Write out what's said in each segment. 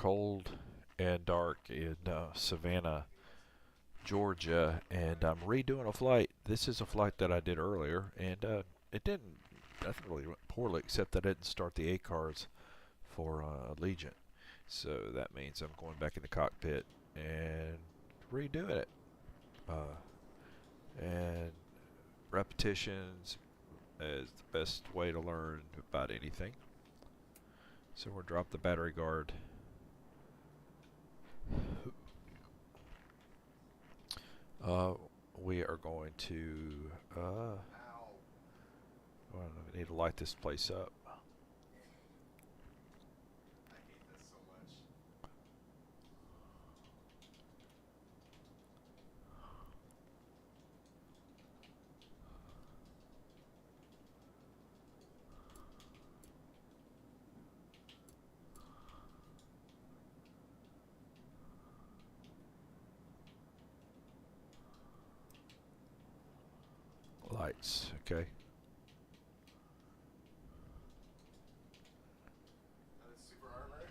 cold and dark in Savannah, Georgia, and I'm redoing a flight. This is a flight that I did earlier, and nothing really went poorly except that I didn't start the ACARS for Allegiant. So that means I'm going back in the cockpit and redoing it. And repetitions is the best way to learn about anything. So we'll drop the battery guard. We are going to, I don't know, we need to light this place up. I hate this so much. Lights, okay. That is super armor.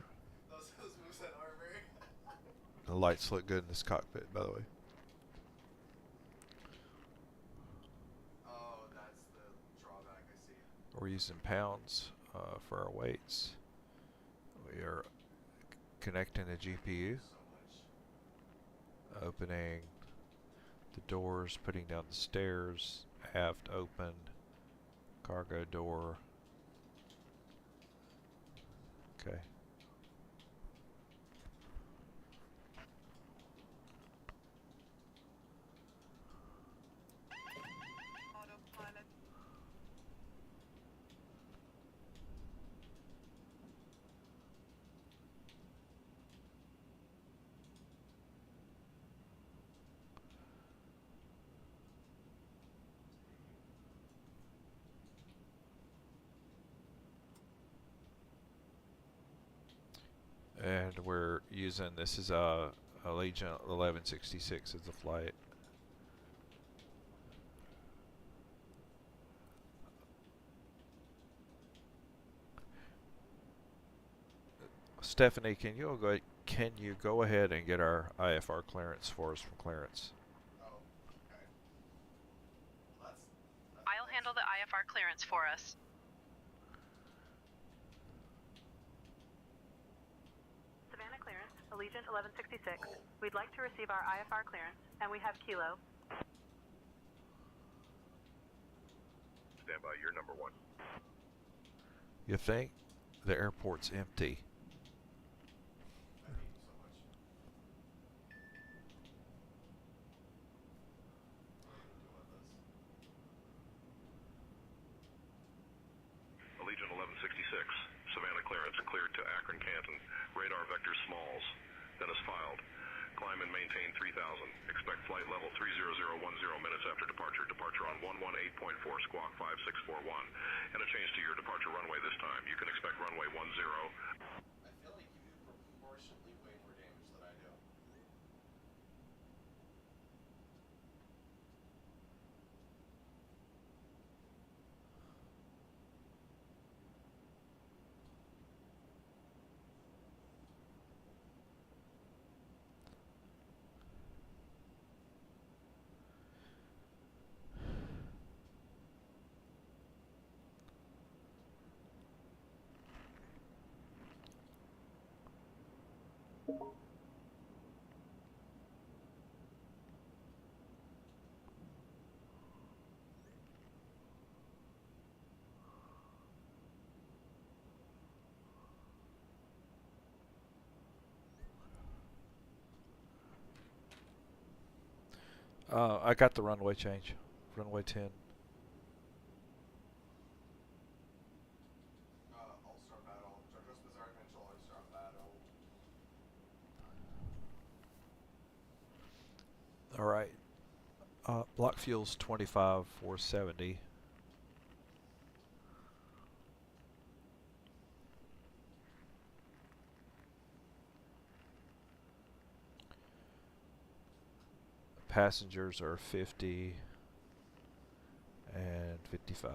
Those moves had armor. The lights look good in this cockpit, by the way. Oh, that's the drawback, I see. We're using pounds for our weights. We are connecting the GPU, So much. opening the doors, putting down the stairs, aft open, cargo door. Okay. Autopilot. And we're using, this is a Allegiant 1166 as the flight. Stephanie, can you go ahead and get our IFR clearance for us from clearance? Oh, okay. Well, I'll handle the IFR clearance for us. Savannah clearance, Allegiant 1166. Oh. We'd like to receive our IFR clearance, and we have Kilo. Stand by, you're number one. You think? The airport's empty. I hate you so much. What are you gonna do about this? Allegiant 1166, Savannah clearance cleared to Akron, Canton. Radar vector smalls. That is filed. Climb and maintain 3000. Expect flight level 30010 minutes after departure. Departure on 118.4 squawk 5641. And a change to your departure runway this time. You can expect runway 10. I feel like you do proportionately way more damage than I do. I got the runway change. Runway 10. All-star battle. Judges Bizarre Control, all-star battle. Alright. Block fuel's 25,470. Passengers are 50 and 55.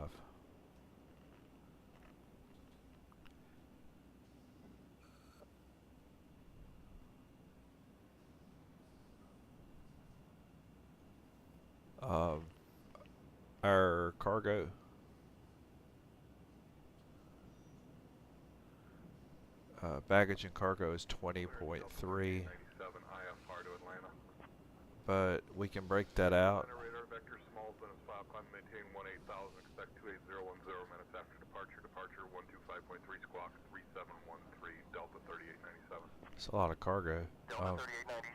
Our cargo baggage and cargo is 20.3, IFR to Atlanta. but we can break that out. Radar vector small, minutes 5, climb, maintain 18,000, expect 28010 minutes after departure, departure 125.3 squawk, 3713, Delta 3897. It's a lot of cargo. Delta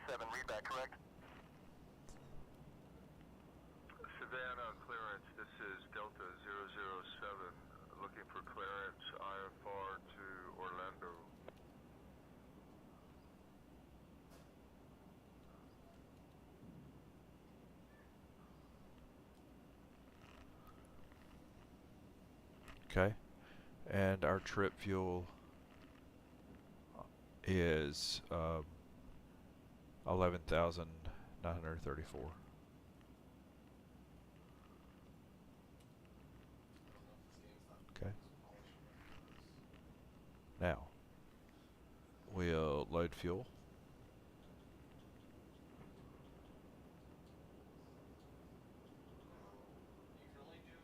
3897, read back, correct? Savannah clearance, this is Delta 007, looking for clearance IFR to Orlando. Okay, and our trip fuel is 11,934. Okay. Now we'll load fuel. You can only do,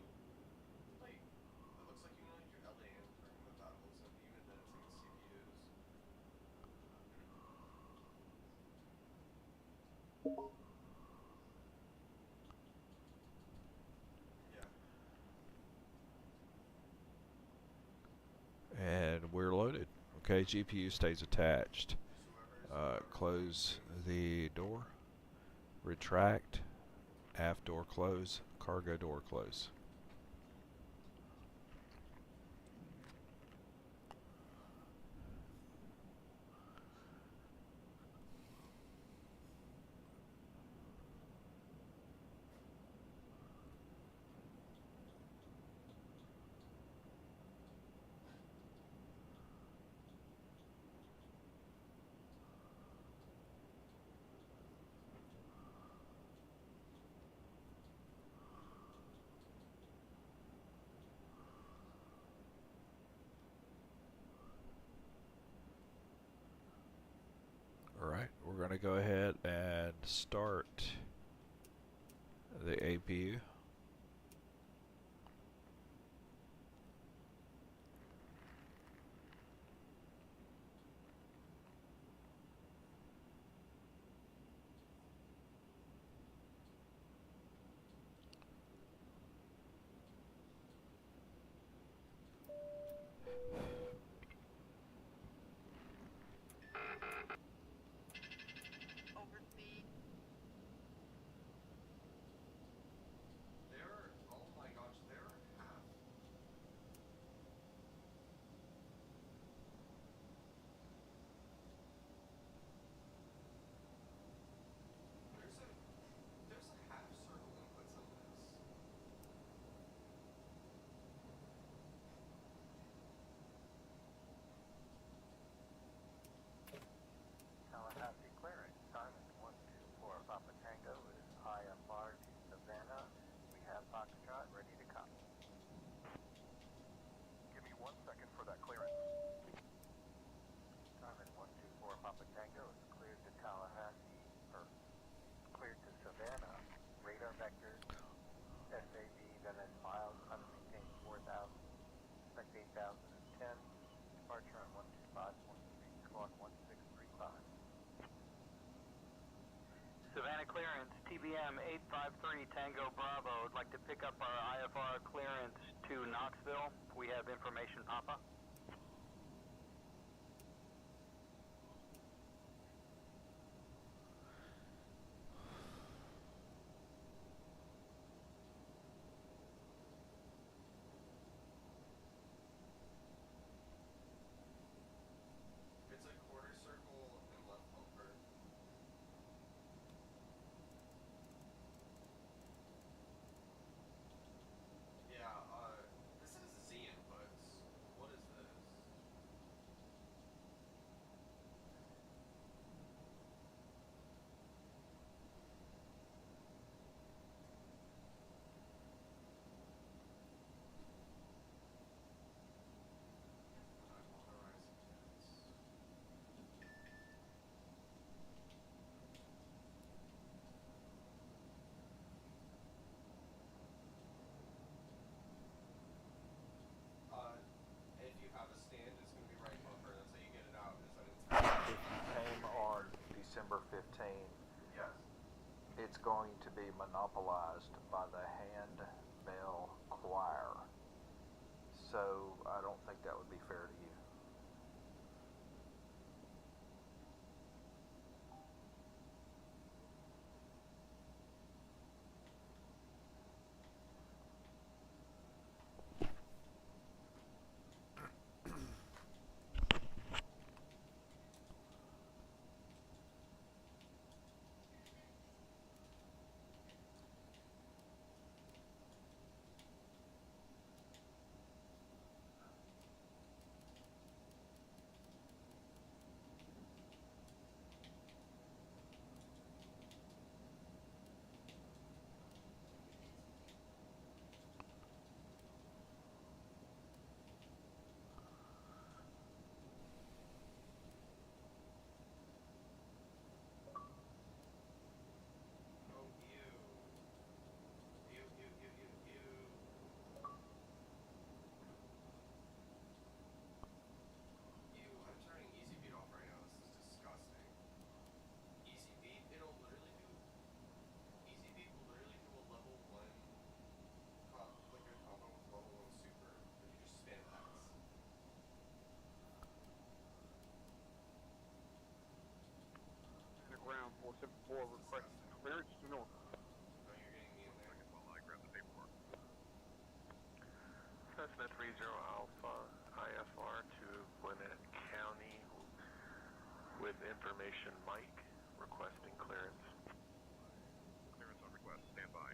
like, it looks like you can only do LA and talking about that. It looks like even then it's in the CPUs. Yeah. And we're loaded. Okay, GPU stays attached. Close the door, retract, aft door close, cargo door close. Alright, we're going to go ahead and start the APU. They're, oh my gosh, they're half. There's a half circle inputs on this. Tallahassee clearance, Simon 124 Papa Tango is IFR to Savannah. We have Foxtrot ready to copy. Give me 1 second for that clearance. Simon 124 Papa Tango is cleared to Tallahassee, or cleared to Savannah. Radar vectors, SAV that is filed, unmaintained 4,000, expect 8,010. Departure on 125.3, squawk 1635. Savannah clearance, TBM 853 Tango Bravo. Would like to pick up our IFR clearance to Knoxville. We have information, Papa. It's a quarter circle and left bumper. Yeah, this is Z inputs. What is this? it's going to be monopolized by the handbell choir. So I don't think that would be fair to you. Oh, ew. Ew, ew, ew, ew, ew. Ew, I'm turning Easy Beat off right now. This is disgusting. Easy Beat, it'll literally do. Easy Beat will literally do a level 1 like a combo with level 1 super if you just spam X. Ground 474 request clearance to north. Oh, you're getting me in there. While I grab the paperwork. Cessna 30 Alpha IFR to Gwinnett County with information Mike requesting clearance. Clearance on request. Stand by.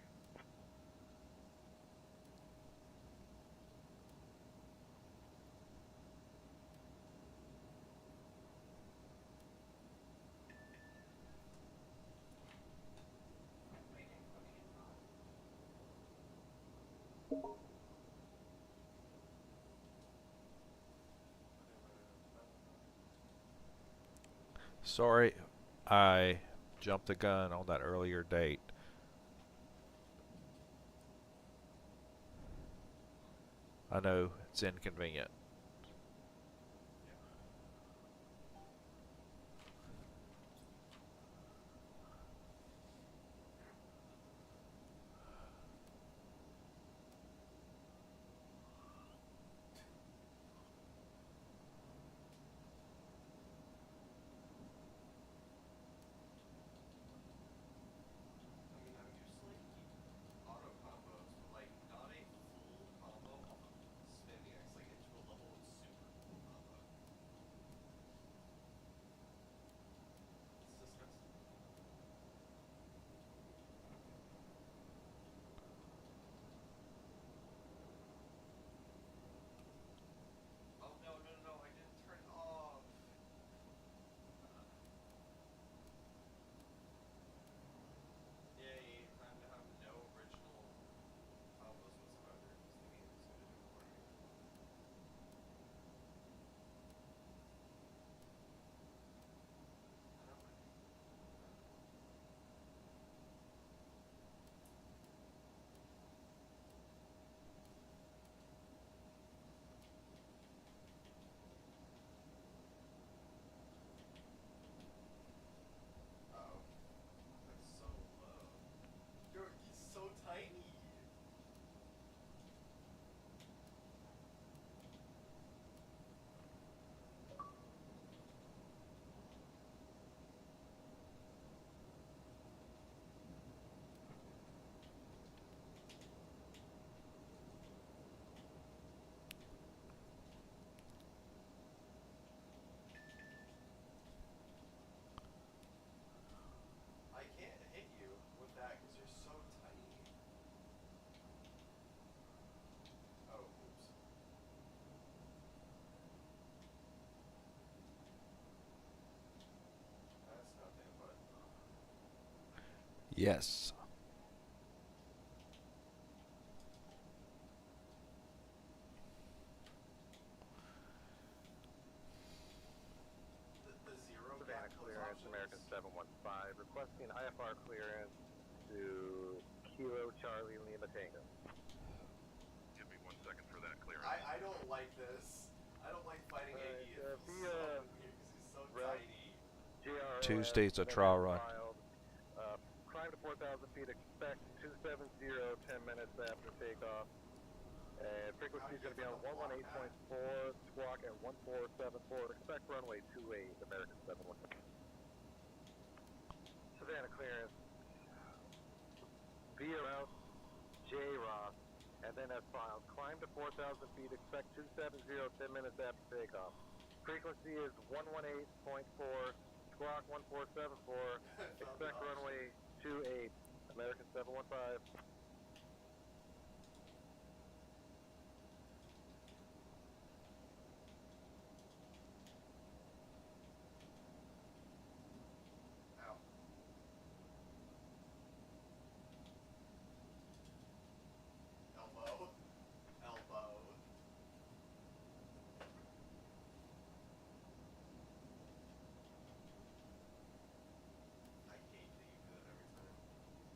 Sorry, I jumped the gun on that earlier date. I know it's inconvenient. I mean, I'm used to like auto combos, but like not a full combo off of spinning X, like into a level 1 super full combo. It's disgusting. Oh no, no, no, no, I didn't turn it off. Yay, time to have no original combos whatsoever, because the game is going to do it for me. I don't like it. Uh-oh. That's so low. Dude, he's so tiny. I can't hit you with that because you're so tiny. Oh, oops. That's nothing but. Yes. The zero Savannah gap clearance, American 715, requesting IFR clearance to Kilo Charlie Lima Tango. Give me 1 second for that clearance. I don't like this. I don't like fighting AD. It feels so weird because he's so tiny. Tuesday's a trial run. climb to 4,000 feet, expect 270, 10 minutes after takeoff. And frequency is going to be on 118.4, squawk at 1474, expect runway 28, American 715. Savannah clearance, via route, J Rock, and then as filed. Climb to 4,000 feet, expect 270, 10 minutes after takeoff. Frequency is 118.4, squawk 1474, expect runway 28, American 715. Ow. Elbow. Elbow. I hate that you do that every time.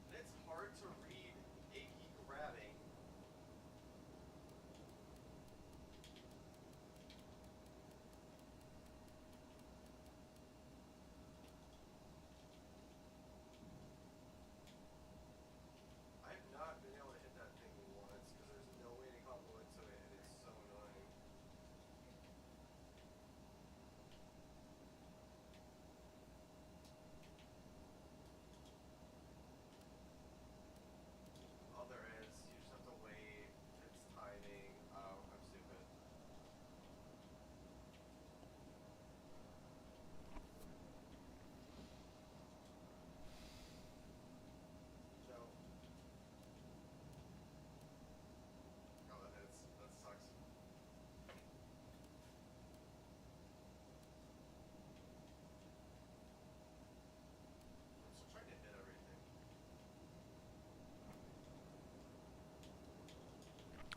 And it's hard to read a key grabbing. I have not been able to hit that thing once because there's no way to couple into it and it's so annoying. Oh, there is. You just have to wait. It's timing. Oh, I'm stupid. Joe. Oh, that hits. That sucks. I'm still trying to hit everything.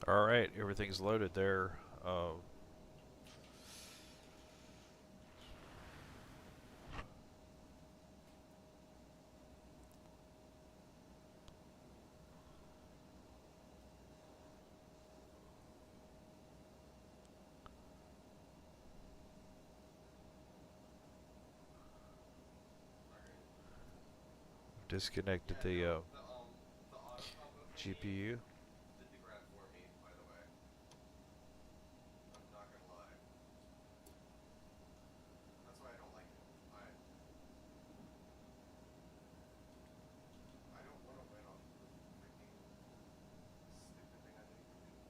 All right, everything's loaded there. Disconnected the the auto combo thing GPU. did the grab for me, by the way. I'm not gonna lie. That's why I don't like it. I don't want to win on the freaking stupid thing I didn't even do.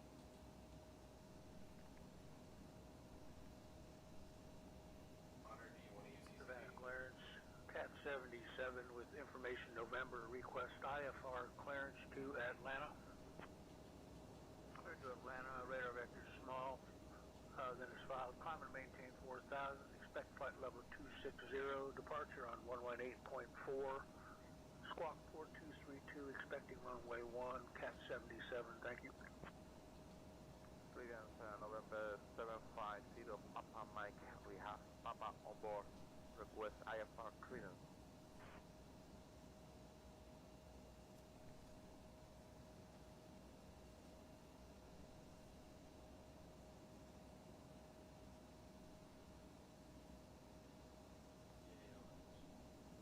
Connor, do you want to use Savannah ECB? clearance, Cat 77 with information November, request IFR clearance to Atlanta. Clear to Atlanta, radar vector small, then is filed, climb and maintain 4,000, expect flight level 260, departure on 118.4, squawk 4232, expecting runway 1, Cat 77, thank you. Clearance, November 750, Papa Mike, we have Papa on board, request IFR clearance.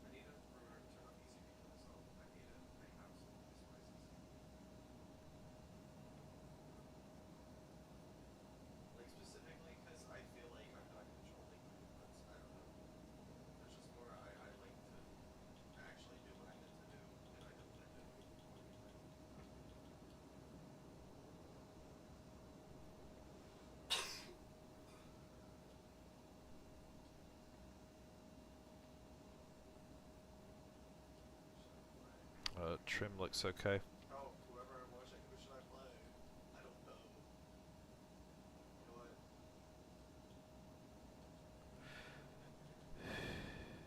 I need to turn off ECB for myself. I hate it. I absolutely despise ECB. Like specifically because I feel like I'm not controlling my movements. I don't know. It's just more I like to actually do what I meant to do, and I didn't do anything. Trim looks okay. Oh, whoever I'm watching, who should I play? I don't know. You know what?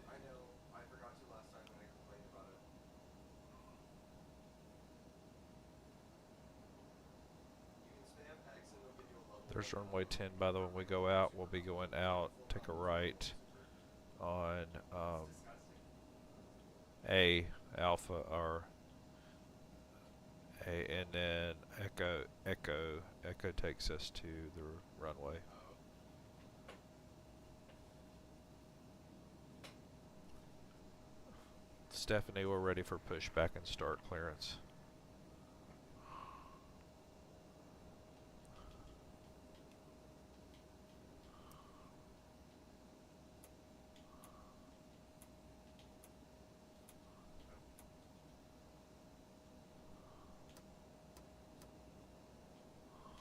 I know. I forgot to last time when I complained about it. You can spam X and it'll give you a level. There's runway 10. By the way, when we go out, we'll be going out. Take a right on Disgusting. A Alpha or A, and then Echo takes us to the runway. Oh. Stephanie, we're ready for pushback and start clearance.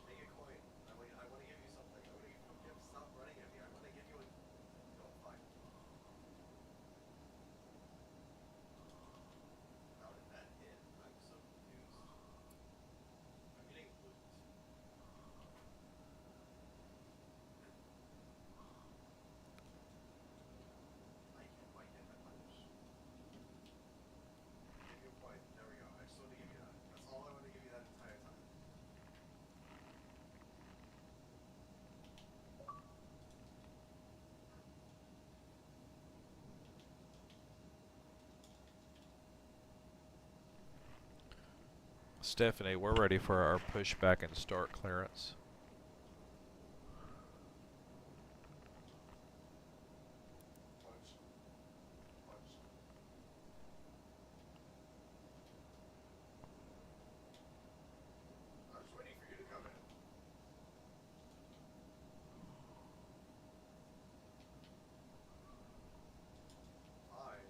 Take a coin. I want to give you something. I want to give you. Stop running at me. I want to give you a. No, fine. How did that hit? I'm so confused. I'm getting looped. Why can't I punish? Give you a point. There we go. I just wanted to give you that. That's all I want to give you that entire time. Stephanie, we're ready for our pushback and start clearance. Punch. Punch. I'm just waiting for you to come in. Fine.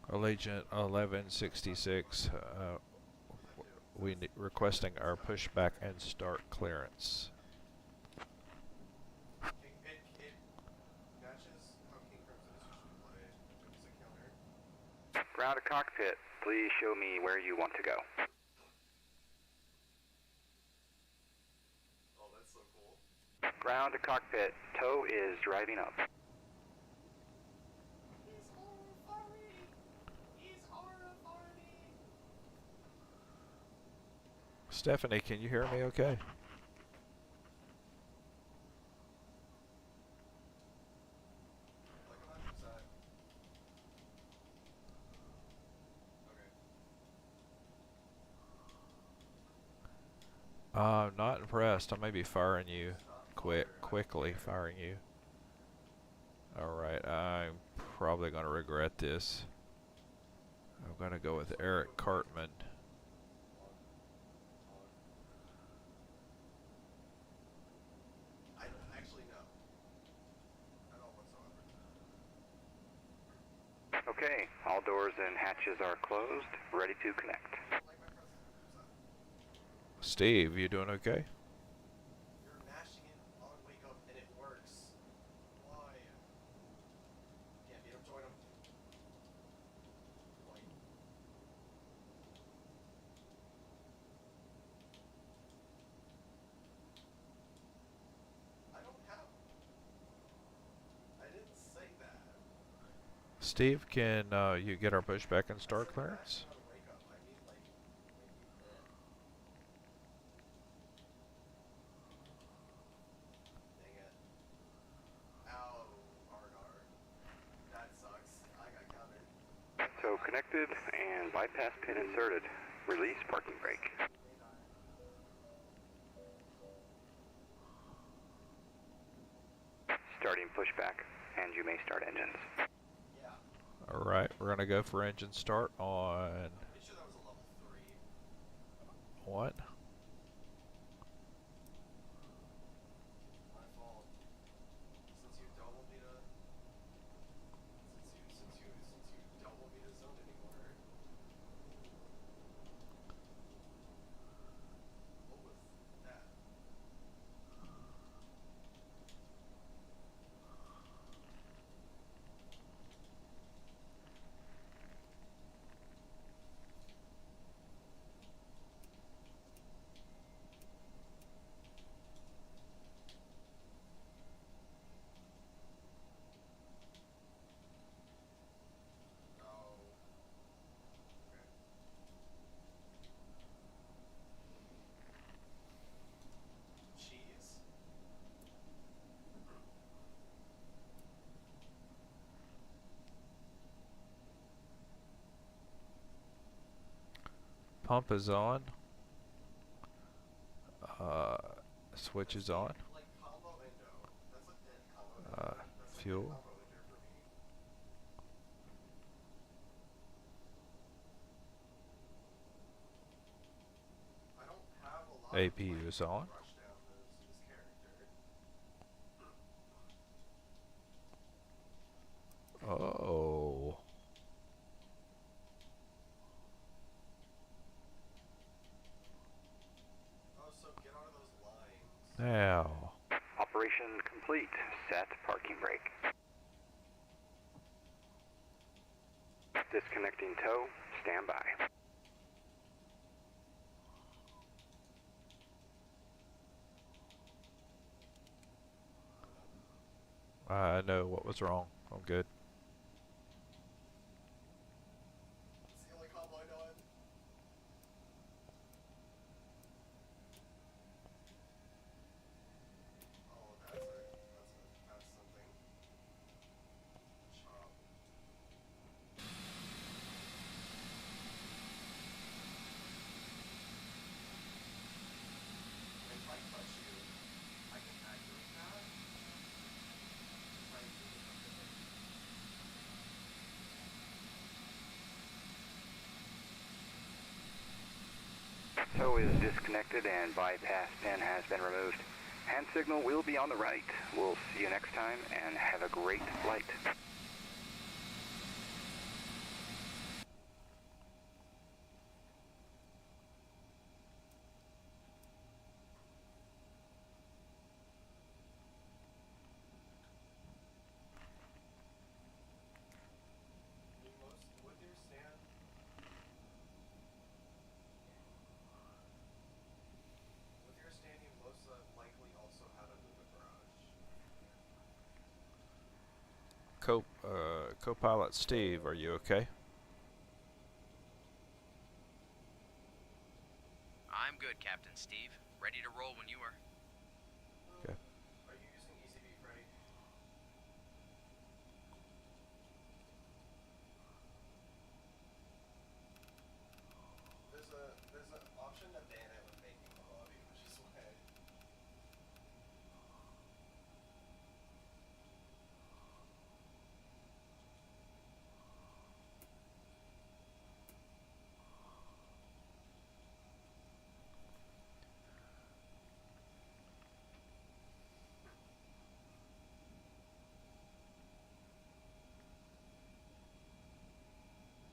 Allegiant 1166, requesting our pushback and start clearance. It matches how King Crimson is usually played. When he's a counter. Ground to cockpit, please show me where you want to go. Oh, that's so cool. Ground to cockpit, tow is driving up. He's horrifying! He's horrifying! Stephanie, can you hear me okay? Like 100%. Okay. I'm not impressed. I may be firing you quickly firing you. Alright, I'm probably going to regret this. I'm going to go with Eric Cartman. I don't actually know. At all whatsoever. Okay, all doors and hatches are closed, ready to connect. Like my president. Steve, you doing okay? You're mashing it on wake up and it works. Why? Can't beat him, join him. Point. I don't have. I didn't say that. Steve, can you get our pushback and start clearance? On wake up. I mean, like, maybe. Dang it. Ow, Argar. That sucks. I got countered. So connected and bypass pin inserted. Release parking brake. Starting pushback, and you may start engines. Yeah. Alright, we're going to go for engine start on Pretty sure that was a level 3. what? My fault. Since you double me to since you double me to zone anymore. What was that? No. Okay. Cheese? Pump is on. Switch is on. Like combo endo. fuel. I don't have a lot AP of is on. brush down this character. Oh. Oh, so get out of those lines. Now. Operation complete. Set parking brake. Disconnecting tow. Stand by. I know what was wrong. I'm good. It's the only combo I know of. Oh, that's something. Chop. If I touch you, I can activate that. Try and do it something. Tow is disconnected and bypass pin has been removed. Hand signal will be on the right. We'll see you next time and have a great flight. With your stand, you most likely also had a move garage. Co-pilot Steve, are you okay? I'm good, Captain Steve. Ready to roll when you are. Okay. Are you using ECB, Freddy? There's an option to ban it with making the lobby, which is why.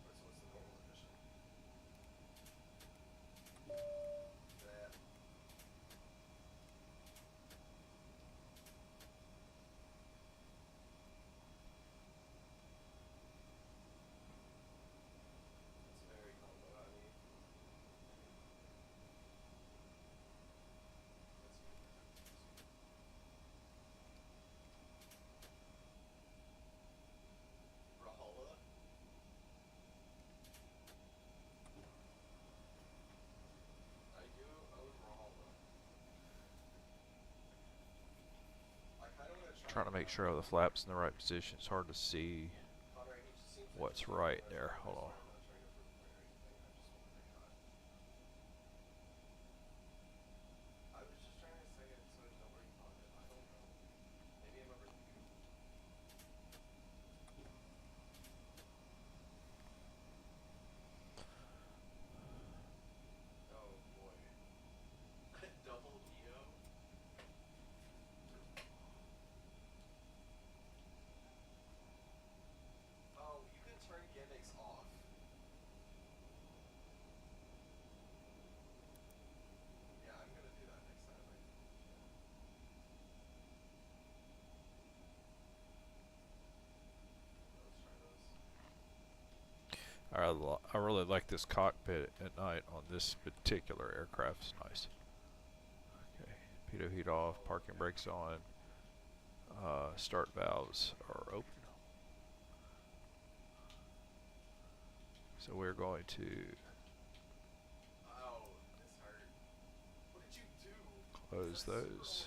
What's the normal edition? That. It's very combo heavy. Rahola? I do own Rahola. I kind of want to try. Trying to make sure all the flaps in the right position. It's hard to see Conrad, he just seems like what's he's right not there. trying Hold to on. I'm not trying to prove a point or anything. I just want to say hi. I was just trying to say it so nobody thought it. I don't know. Maybe I'm overthinking it. Oh boy. Double Neo? Oh, you can turn gimmicks off. Yeah, I'm gonna do that next time. Let's try those. I really like this cockpit at night on this particular aircraft. It's nice. Okay, pitot heat off, parking brakes on, start valves are open. So we're going to Ow, this hurt. What did you do? close those.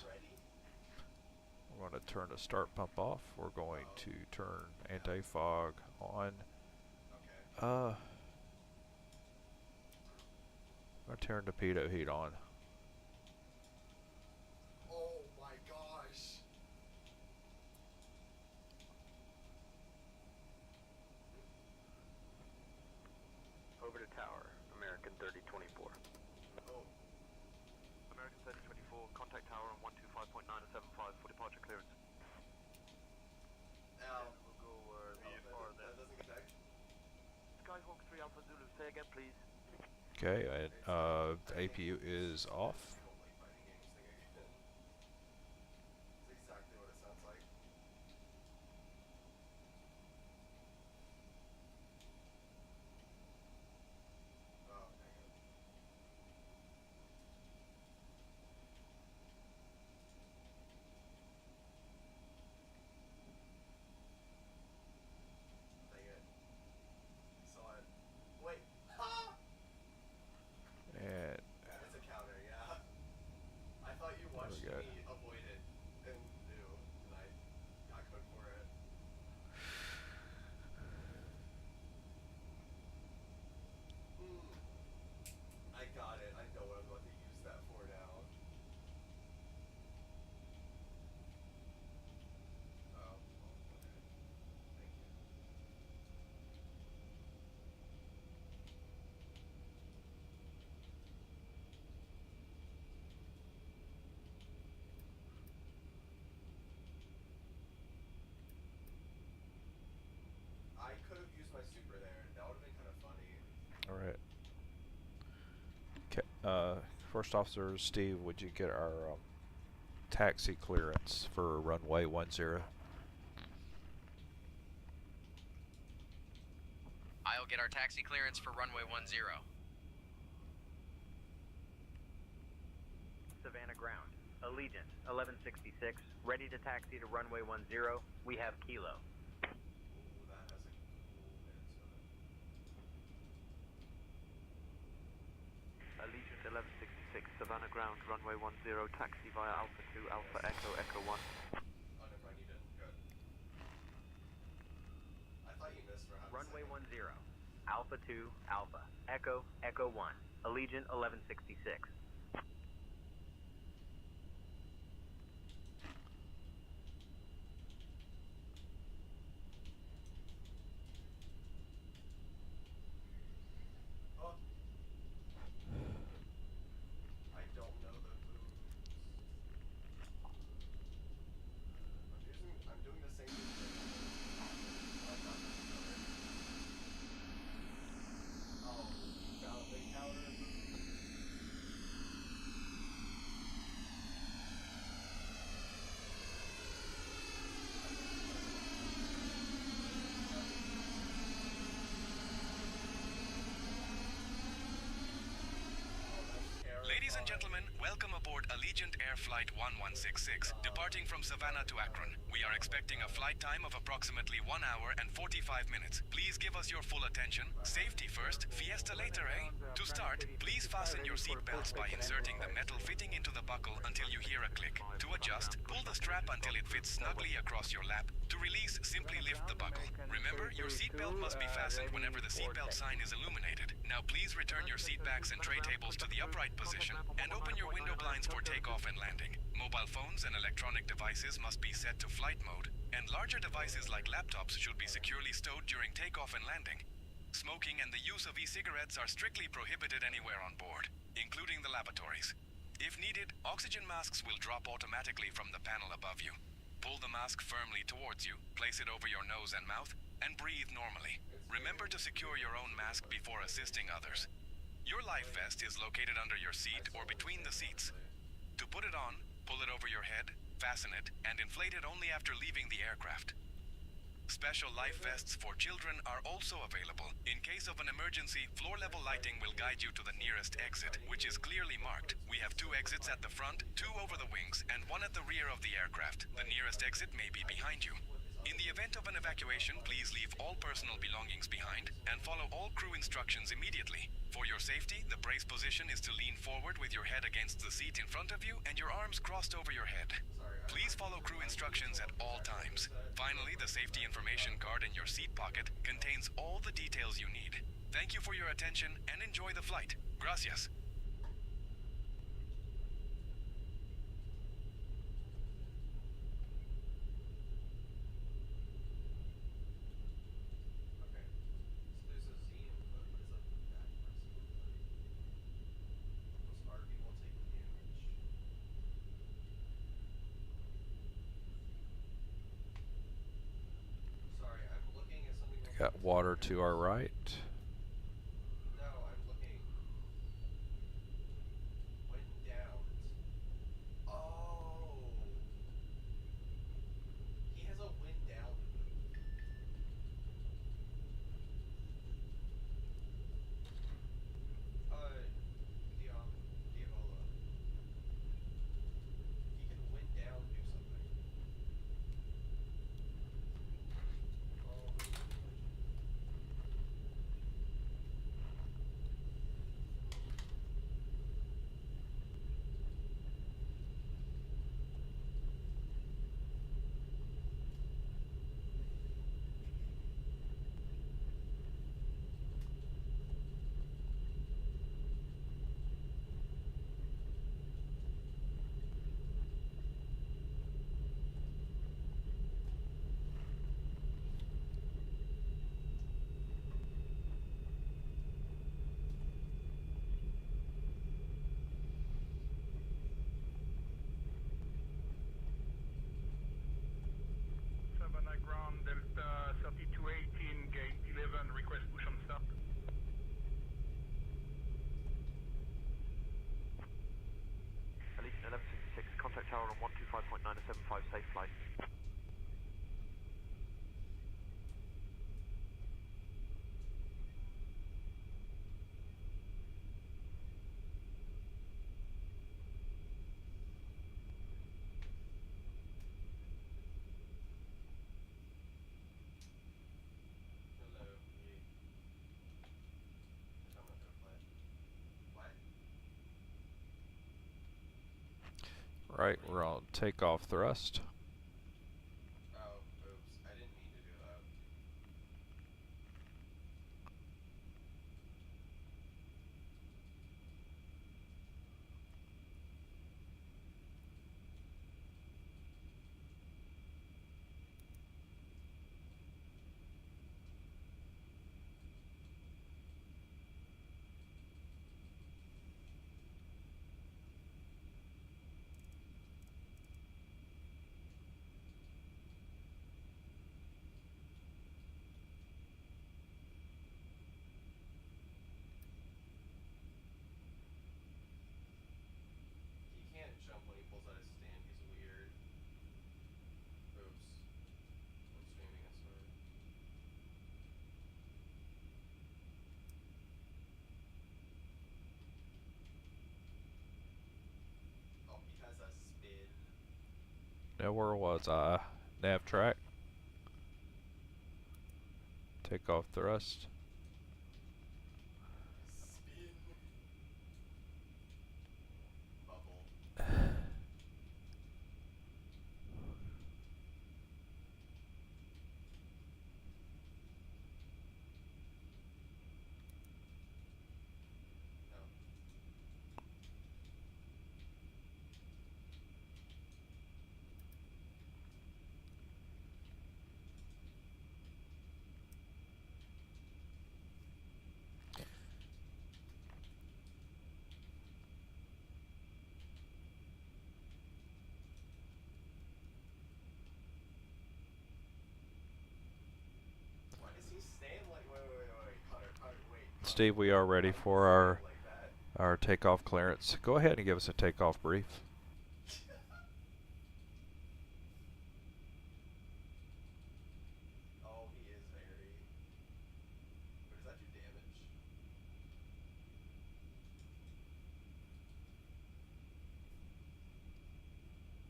We're going to turn the start pump off. We're going to turn anti-fog on. Okay. I'm going to turn the pitot heat on. Oh my gosh. 3024. Oh, American 3024, contact tower on 125.9 and 75 for departure clearance. now, We'll go VFR that doesn't connect. Skyhawk 3 Alpha Zulu, say again please. Okay, and APU is off. We don't like fighting games thing again. It's exactly what it sounds like. Oh, dang it. Dang it. Saw it. Wait. Ha! And It's a counter, yeah. I thought you watched go. me avoid it and knew, and I got cooked for it. I got it. I know what I'm about to use that for now. Oh, okay. Thank you. I could have used my super there. That would have been kind of funny. all right. First officer Steve, would you get our taxi clearance for runway 10? I'll get our taxi clearance for runway 10. Savannah ground. Allegiant 1166, ready to taxi to runway 10. We have Kilo. Ooh, that has a cool bit to it. Allegiant 1166, Savannah ground, runway 10, taxi via Alpha 2, Alpha Echo, Echo 1. Oh, never mind, you did. Good. I thought you missed for half a Runway second. 10. Alpha 2, Alpha. Echo, Echo 1. Allegiant 1166. Oh. I don't know the moves. I'm doing the same thing. Oh, found the counter. Ladies and gentlemen, welcome aboard Allegiant Air Flight 1166, departing from Savannah to Akron. We are expecting a flight time of approximately 1 hour and 45 minutes. Please give us your full attention. Safety first, fiesta later, eh? To start, please fasten your seat belts by inserting the metal fitting into the buckle until you hear a click. To adjust, pull the strap until it fits snugly across your lap. To release, simply lift the buckle. Remember, your seatbelt must be fastened whenever the seatbelt sign is illuminated. Now please return your seat backs and tray tables to the upright position and open your window blinds for takeoff and landing. Mobile phones and electronic devices must be set to flight mode, and larger devices like laptops should be securely stowed during takeoff and landing. Smoking and the use of e-cigarettes are strictly prohibited anywhere on board, including the lavatories. If needed, oxygen masks will drop automatically from the panel above you. Pull the mask firmly towards you, place it over your nose and mouth, and breathe normally. Remember to secure your own mask before assisting others. Your life vest is located under your seat or between the seats. To put it on, pull it over your head, fasten it, and inflate it only after leaving the aircraft. Special life vests for children are also available. In case of an emergency, floor-level lighting will guide you to the nearest exit, which is clearly marked. We have 2 exits at the front, 2 over the wings, and 1 at the rear of the aircraft. The nearest exit may be behind you. In the event of an evacuation, please leave all personal belongings behind and follow all crew instructions immediately. For your safety, the brace position is to lean forward with your head against the seat in front of you and your arms crossed over your head. Please follow crew instructions at all times. Finally, the safety information card in your seat pocket contains all the details you need. Thank you for your attention and enjoy the flight. Gracias. Okay. So there's a Z input. What is a backwards input? Got water to our right. No, I'm looking. Wind down. Oh. He has a wind down move. Diavola. He can wind down, do something. Oh. Savannah ground, Delta 3218, gate 11, request push on start. Allegiant 1166, contact tower on 125.975, safe flight. Hello. I'm not gonna play. What? Right, we're on takeoff thrust. Oh, oops. I didn't mean to do that. He can't jump when he pulls out his stand. He's weird. Oops. I'm streaming it, sorry. Oh, he has a spin. Now where was I? Nav track. Takeoff thrust. Spin. Bubble. No. Why does he stand like? Wait, Hunter, wait. Steve, we are ready for our takeoff clearance. Go ahead and give us a takeoff brief. Oh, he is very. Or does that do damage?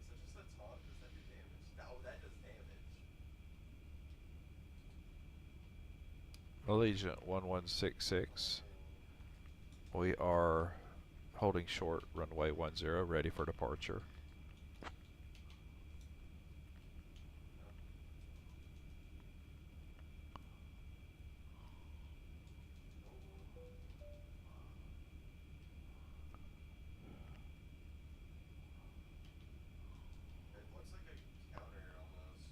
Is that just a taunt? Does that do damage? No, that does damage. Allegiant 1166. We are holding short, runway 10, ready for departure. It looks like a counter almost.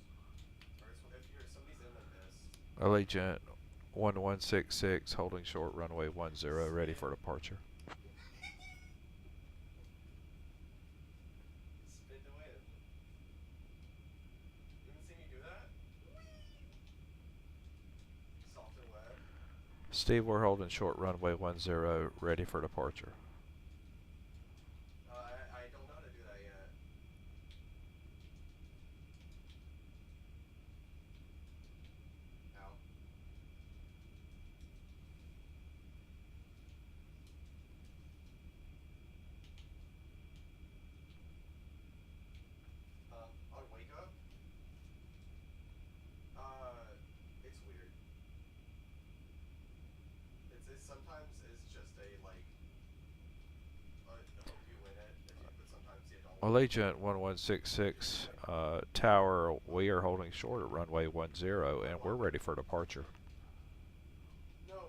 Or it's, if you're somebody's in the mist. Allegiant 1166, holding short, runway 10, ready for departure. Spin to win. You haven't seen me do that? Steve, we're holding short runway 10, ready for departure. I don't know how to do that yet. Ow. On wake up? It's weird. It's sometimes it's just a like hope you win it, but sometimes you don't. Allegiant 1166 Tower, we are holding short at runway 10 and we're ready for departure. No. Ow,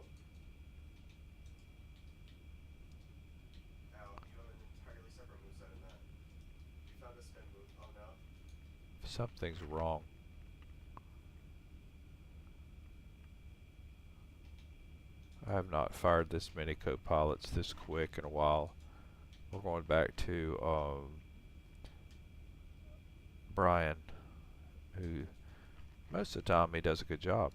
you have an entirely separate moveset in that. You found a spin move. Oh no. Something's wrong. I have not fired this many co-pilots this quick in a while. We're going back to Brian, who most of the time he does a good job.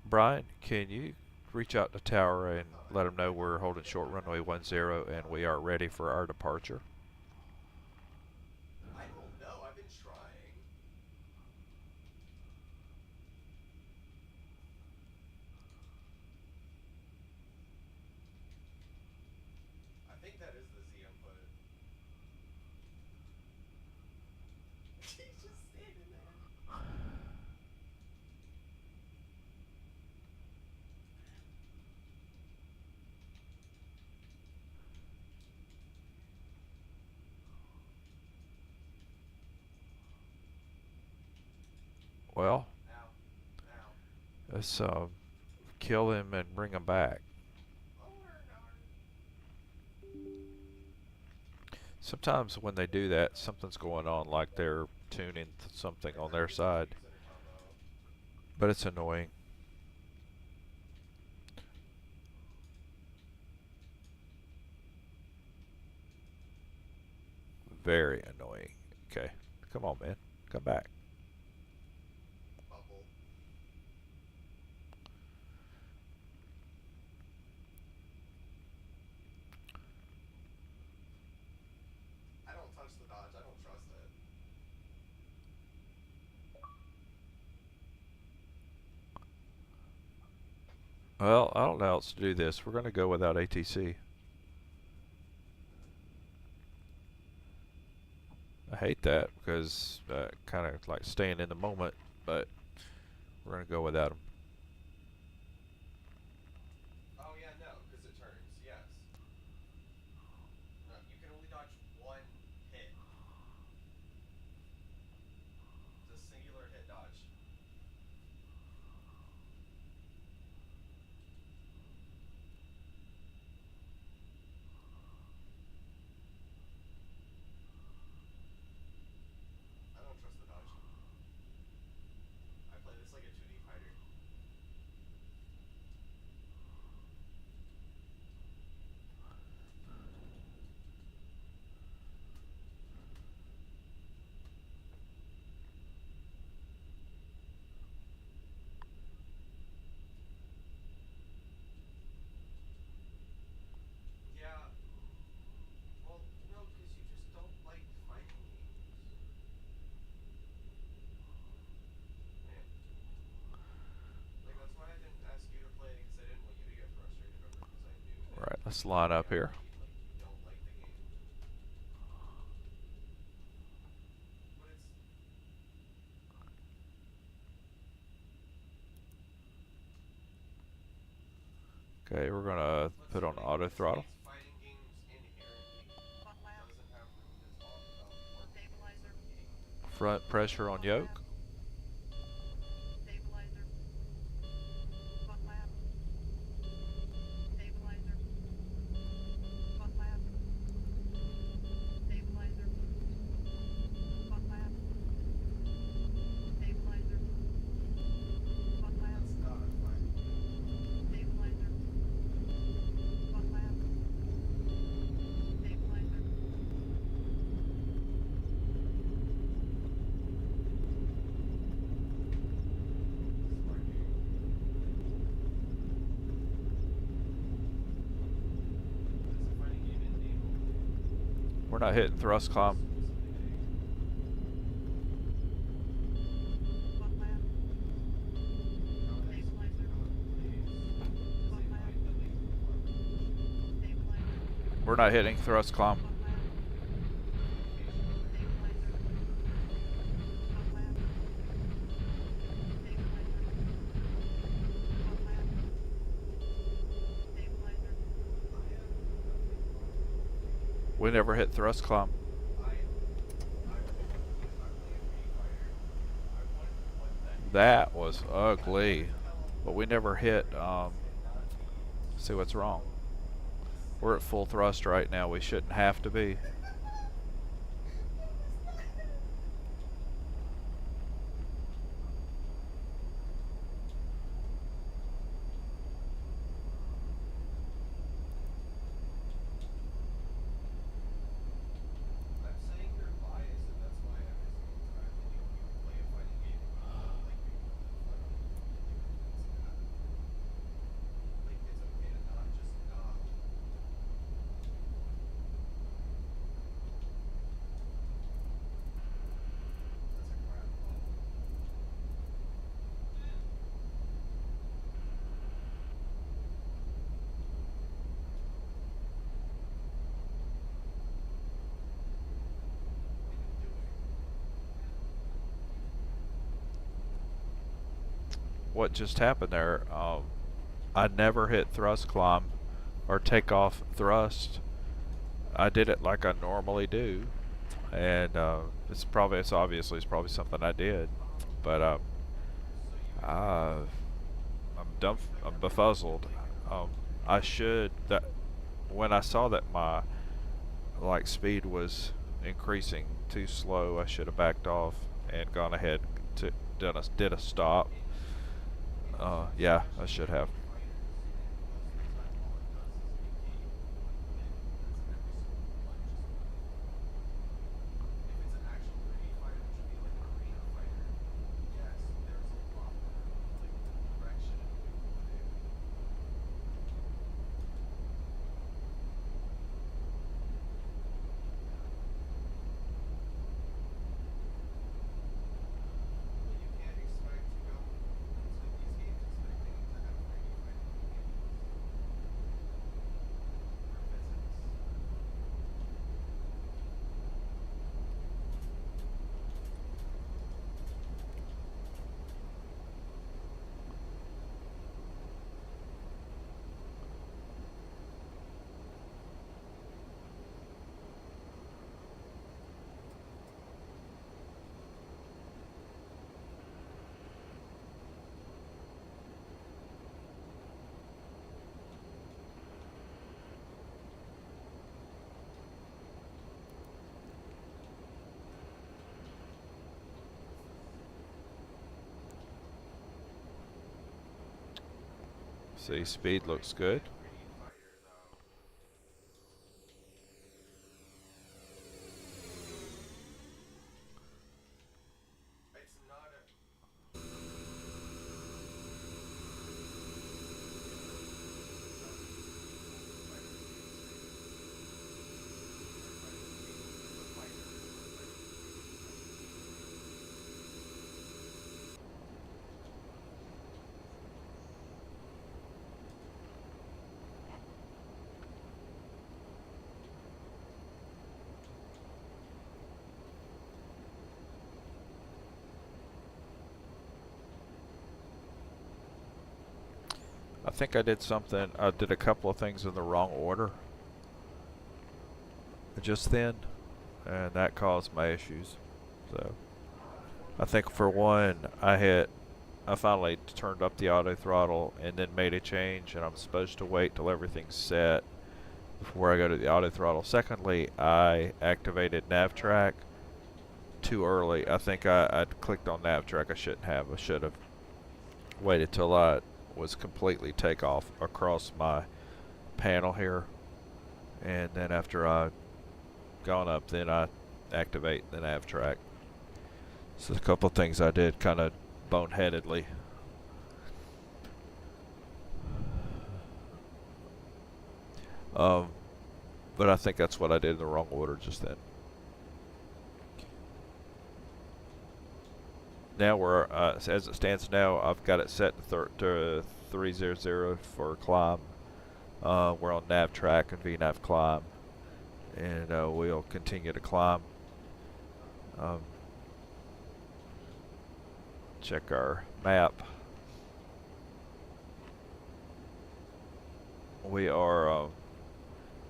Brian, can you reach out to Tower and let them know we're holding short runway 10 and we are ready for our departure? I don't know. I've been trying. I think that is the Z input. He's just standing there. Well, Ow. Ow. let's kill him and bring him back. Sometimes when they do that, something's going on, like they're tuning something on their side. But it's annoying. Very annoying. Okay, come on, man. Come back. Bubble. I don't touch the dodge. I don't trust it. Well, I don't know how else to do this. We're going to go without ATC. I hate that because kind of like staying in the moment, but we're going to go without him. Oh yeah, no, because it turns. Yes. No, you can only dodge one hit. It's a singular hit dodge. I don't trust the dodge. I play this like a 2D fighter. Yeah. Well, no, because you just don't like fighting games. Man. Like, that's why I didn't ask you to play, because I didn't want you to get frustrated over it, because I knew that. All right, let's line up here. Like, you don't like the game. But it's... Okay, we're going to put on auto throttle. Fighting games inherently doesn't have room to talk about stabilizer. Front pressure on yoke. Stabilizer. Front lap. Stabilizer. Front lap. Stabilizer. Front lap. Stabilizer. Front lap. That's not a fight. Stabilizer. Front lap. Stabilizer. We're not hitting thrust climb. Buck left. Stabilizer. Buck left. Stabilizer. We're not hitting thrust climb. Buck left. Stabilizer. Buck left. Stabilizer. Buck left. Stabilizer. We never hit thrust climb. That was ugly. But we never hit, see what's wrong. We're at full thrust right now. We shouldn't have to be. I'm saying you're biased, and that's why every single time that you play a fighting game, like it's okay to not just not. That's a crap ball. What just happened there? I never hit thrust climb or take off thrust. I did it like I normally do, and it's obviously something I did, but I'm befuzzled. I should that when I saw that my speed was increasing too slow, I should have backed off and gone ahead to did a stop. Yeah, I should have. See, speed looks good. I think I did a couple of things in the wrong order just then, and that caused my issues. So I think for one, I finally turned up the auto throttle and then made a change, and I'm supposed to wait till everything's set before I go to the auto throttle. Secondly, I activated nav track too early. I think I clicked on nav track. I shouldn't have. I should have waited till I was completely take off across my panel here, and then after I gone up, then I activate the nav track. So a couple of things I did kind of boneheadedly. But I think that's what I did in the wrong order just then. Now we're, as it stands now, I've got it set to 300 for climb. We're on nav track and VNAV climb, and we'll continue to climb. Check our map. We are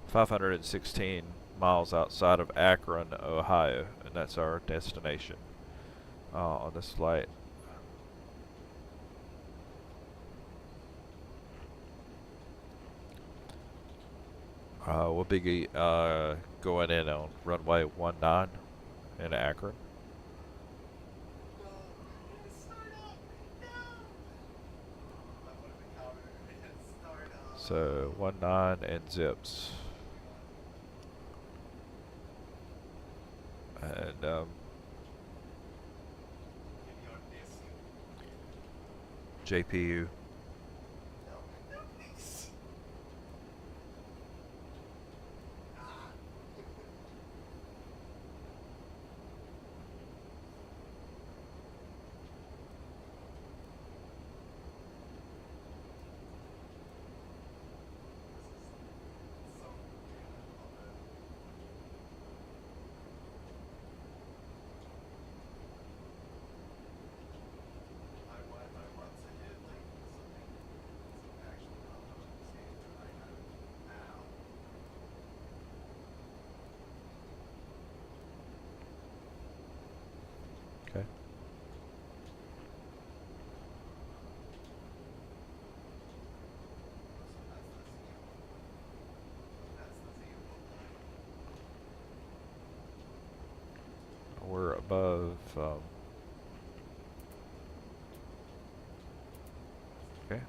516 miles outside of Akron, Ohio, and that's our destination on this flight. We'll be going in on runway 19 in Akron. So 19 and zips. And JPU. Okay. We're above. Okay.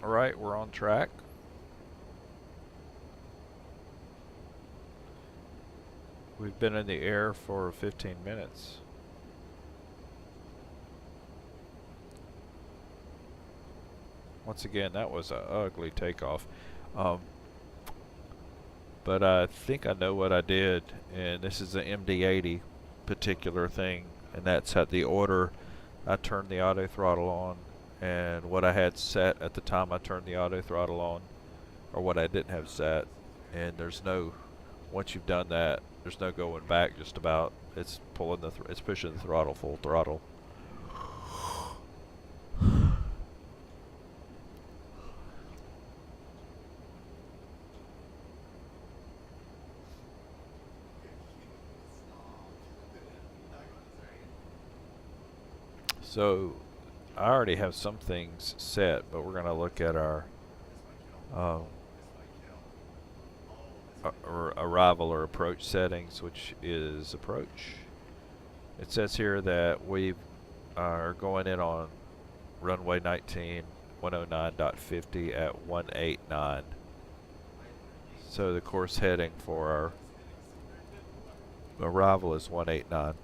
All right, we're on track. We've been in the air for 15 minutes. Once again, that was an ugly takeoff. But I think I know what I did, and this is the MD-80 particular thing, and that's at the order I turned the auto throttle on, and what I had set at the time I turned the auto throttle on, or what I didn't have set. And there's no, once you've done that, there's no going back. Just about, it's pulling the, it's pushing the throttle full throttle. So I already have some things set, but we're going to look at our arrival or approach settings, which is approach. It says here that we are going in on runway 19, 109.50 at 189. So the course heading for our arrival is 189.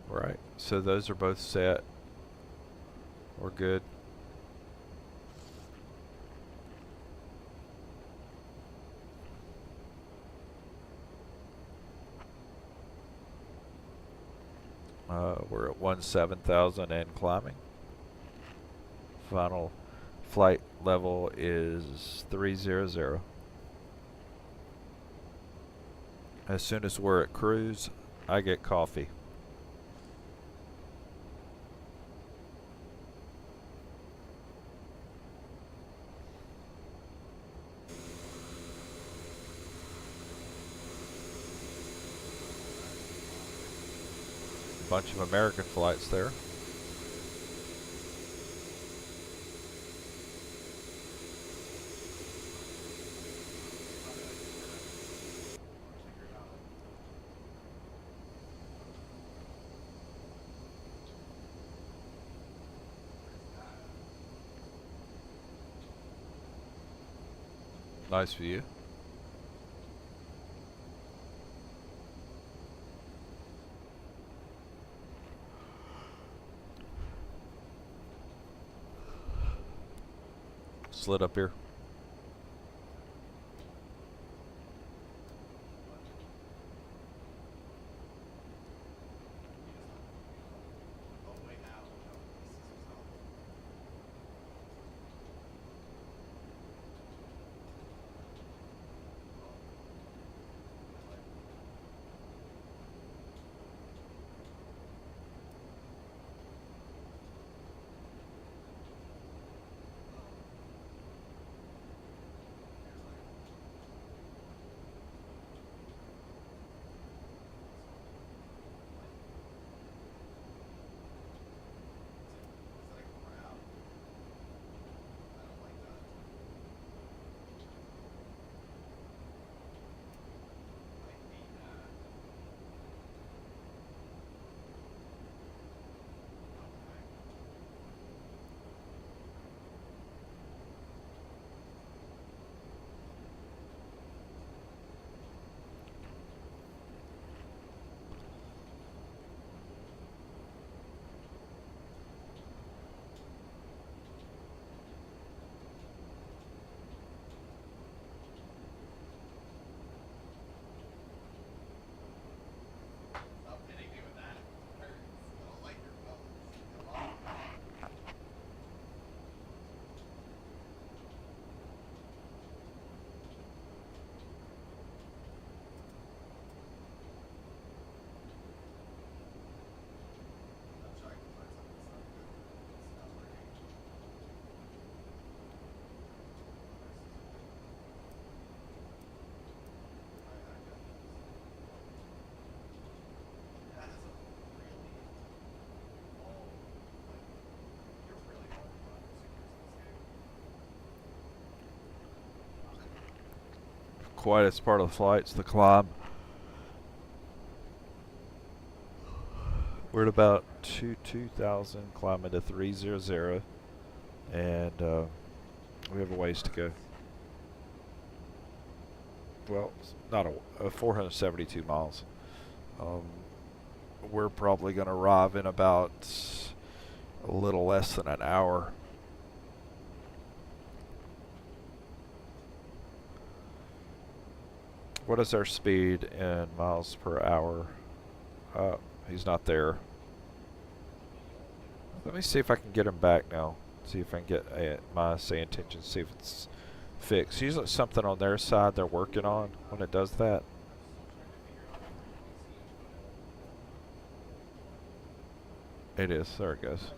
Right, so those are both set. We're good. We're at 17,000 and climbing. Final flight level is 300. As soon as we're at cruise, I get coffee. Bunch of American flights there. Nice view. Slid up here. Quietest part of the flight's the climb. We're at about 2,000, climbing to 300, and we have a ways to go. Well, it's not 472 miles. We're probably going to arrive in about a little less than an hour. What is our speed in miles per hour? He's not there. Let me see if I can get him back now. See if I can get my say intention, see if it's fixed. Usually it's something on their side they're working on when it does that. It is. There it goes.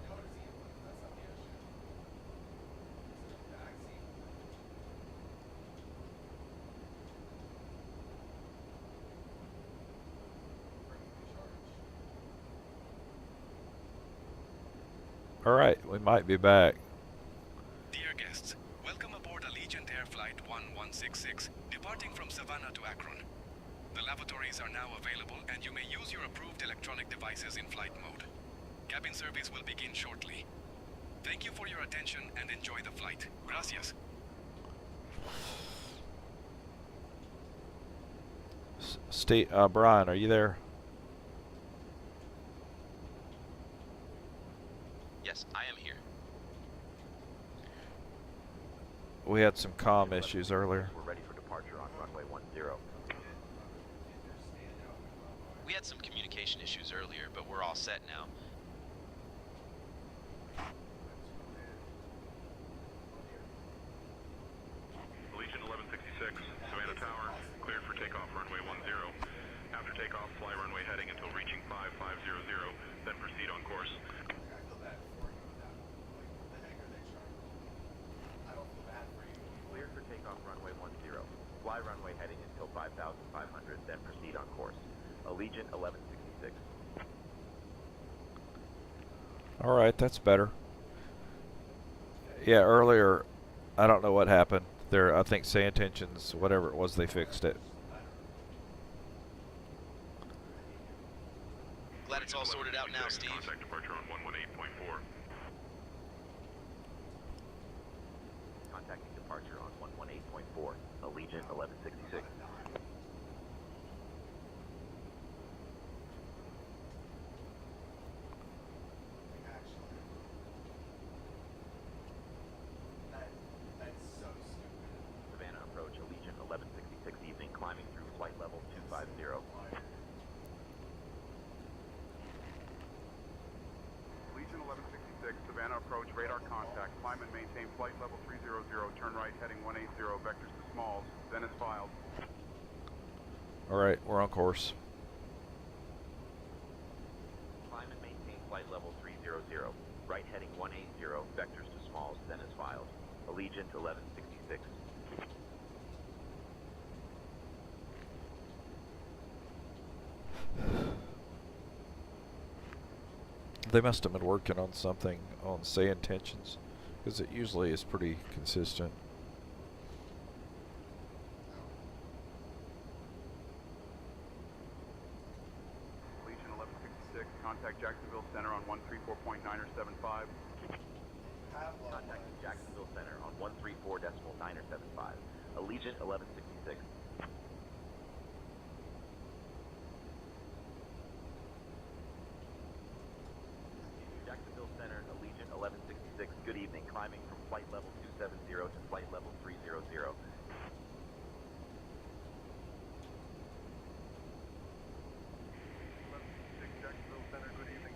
Alright, we might be back. Dear guests, welcome aboard Allegiant Air Flight 1166, departing from Savannah to Akron. The lavatories are now available and you may use your approved electronic devices in flight mode. Cabin service will begin shortly. Thank you for your attention and enjoy the flight. Gracias. Steve, Brian, are you there? Yes, I am here. We had some comm issues earlier. We're ready for departure on runway 10. We had some communication issues earlier, but we're all set now. Allegiant 1166, Savannah Tower, cleared for takeoff runway 10. After takeoff, fly runway heading until reaching 5500, then proceed on course. I feel bad for you with that. Like, what the heck are they charging? I don't feel bad for you. Cleared for takeoff runway 10. Fly runway heading until 5,500, then proceed on course. Allegiant 1166. All right, that's better. Yeah, earlier, I don't know what happened. There, I think say intentions, whatever it was, they fixed it. Glad it's all sorted out now, Steve. Contact departure on 118.4. Contacting departure on 118.4. Allegiant 1166. Actually, that's so stupid. Savannah approach, Allegiant 1166 evening, climbing through flight level 250. Legion 1166, Savannah approach, radar contact, climb and maintain flight level 300, turn right heading 180, vectors to Smalls, then is filed. All right, we're on course. Climb and maintain flight level 300. Right heading 180, vectors to Smalls, then is filed. Allegiant 1166. They must have been working on something on say intentions, because it usually is pretty consistent. Legion 1166, contact Jacksonville Center on 134.975. Contacting Jacksonville Center on 134.975. Allegiant 1166. Jacksonville Center, Allegiant 1166. Good evening. Climbing from flight level 270 to flight level 300. Jacksonville Center, good evening.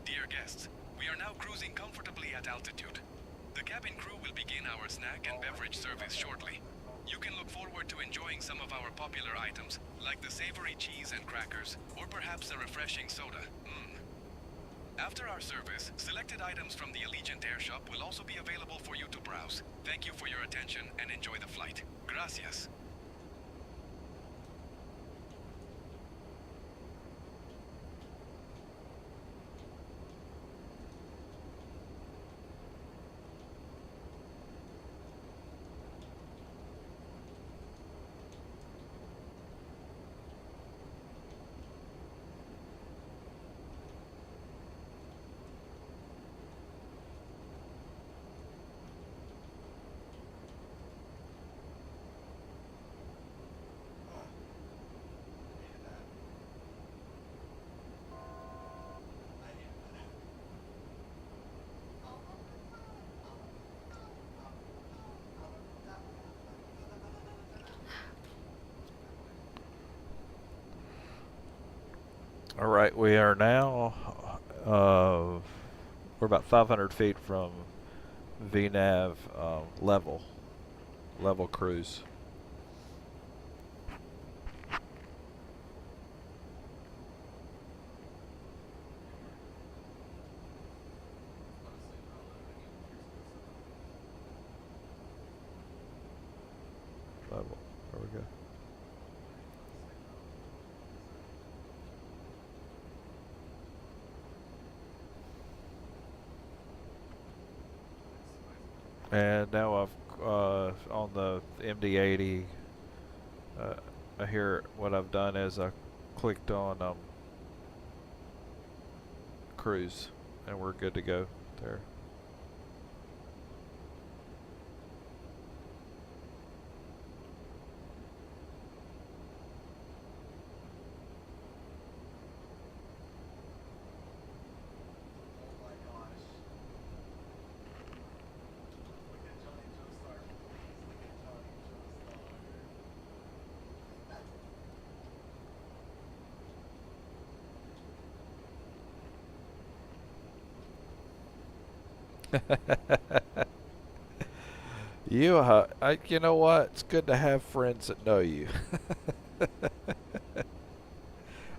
Dear guests, we are now cruising comfortably at altitude. The cabin crew will begin our snack and beverage service shortly. You can look forward to enjoying some of our popular items, like the savory cheese and crackers, or perhaps a refreshing soda. After our service, selected items from the Allegiant Air Shop will also be available for you to browse. Thank you for your attention and enjoy the flight. Gracias. All right, we are now, we're about 500 feet from VNAV level cruise. And now I've on the MD-80. Here what I've done is I clicked on cruise, and we're good to go there. Oh my gosh. Look at Johnny Joestar, please. Look at Johnny Joestar. You know what? It's good to have friends that know you.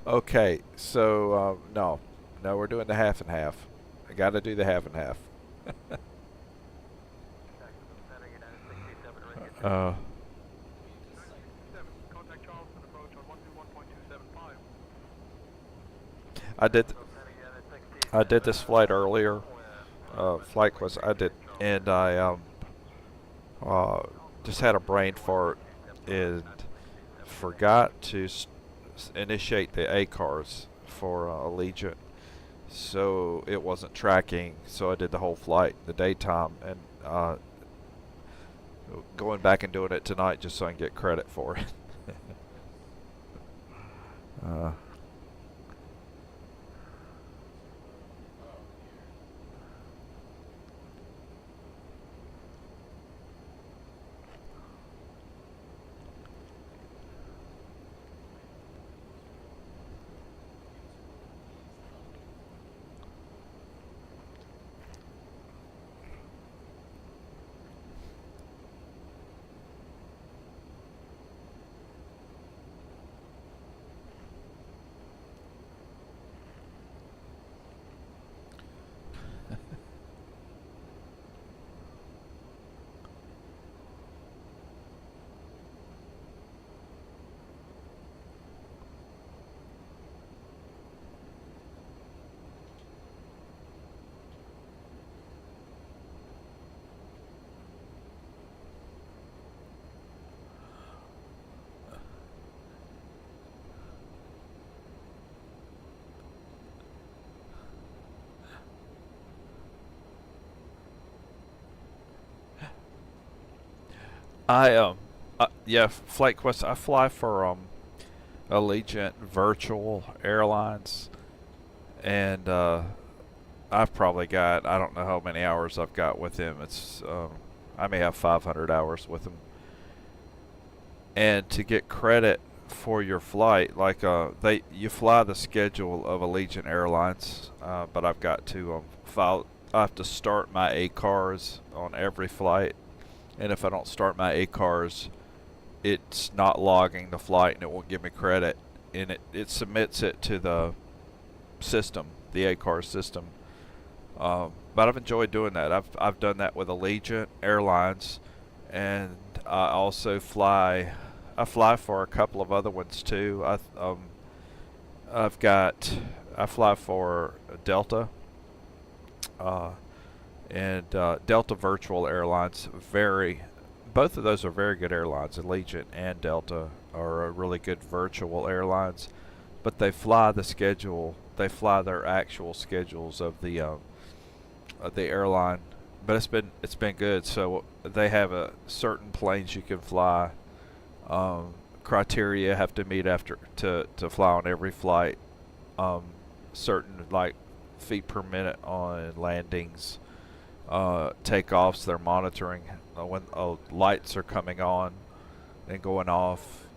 Okay, so no, we're doing the half and half. I got to do the half and half. uh, Contact Charleston approach on 121.275. I did this flight earlier. Flight was I did, and I just had a brain fart and forgot to initiate the ACARS for Allegiant, so it wasn't tracking. So I did the whole flight the daytime, and going back and doing it tonight just so I can get credit for it. Yeah, Flight Quest. I fly for Allegiant Virtual Airlines, and I've probably got, I don't know how many hours I've got with him. It's I may have 500 hours with him. And to get credit for your flight, like you fly the schedule of Allegiant Airlines, but I've got to file. I have to start my ACARS on every flight. And if I don't start my ACARS, it's not logging the flight and it won't give me credit. And it submits it to the system, the ACARS system. But I've enjoyed doing that. I've done that with Allegiant Airlines, and I also fly. I fly for a couple of other ones too. I fly for Delta. And Delta Virtual Airlines, both of those are very good airlines. Allegiant and Delta are really good virtual airlines, but they fly the schedule. They fly their actual schedules of the airline. But it's been good. So they have a certain planes you can fly. Criteria have to meet after to fly on every flight. Certain like feet per minute on landings. Takeoffs, they're monitoring when lights are coming on and going off.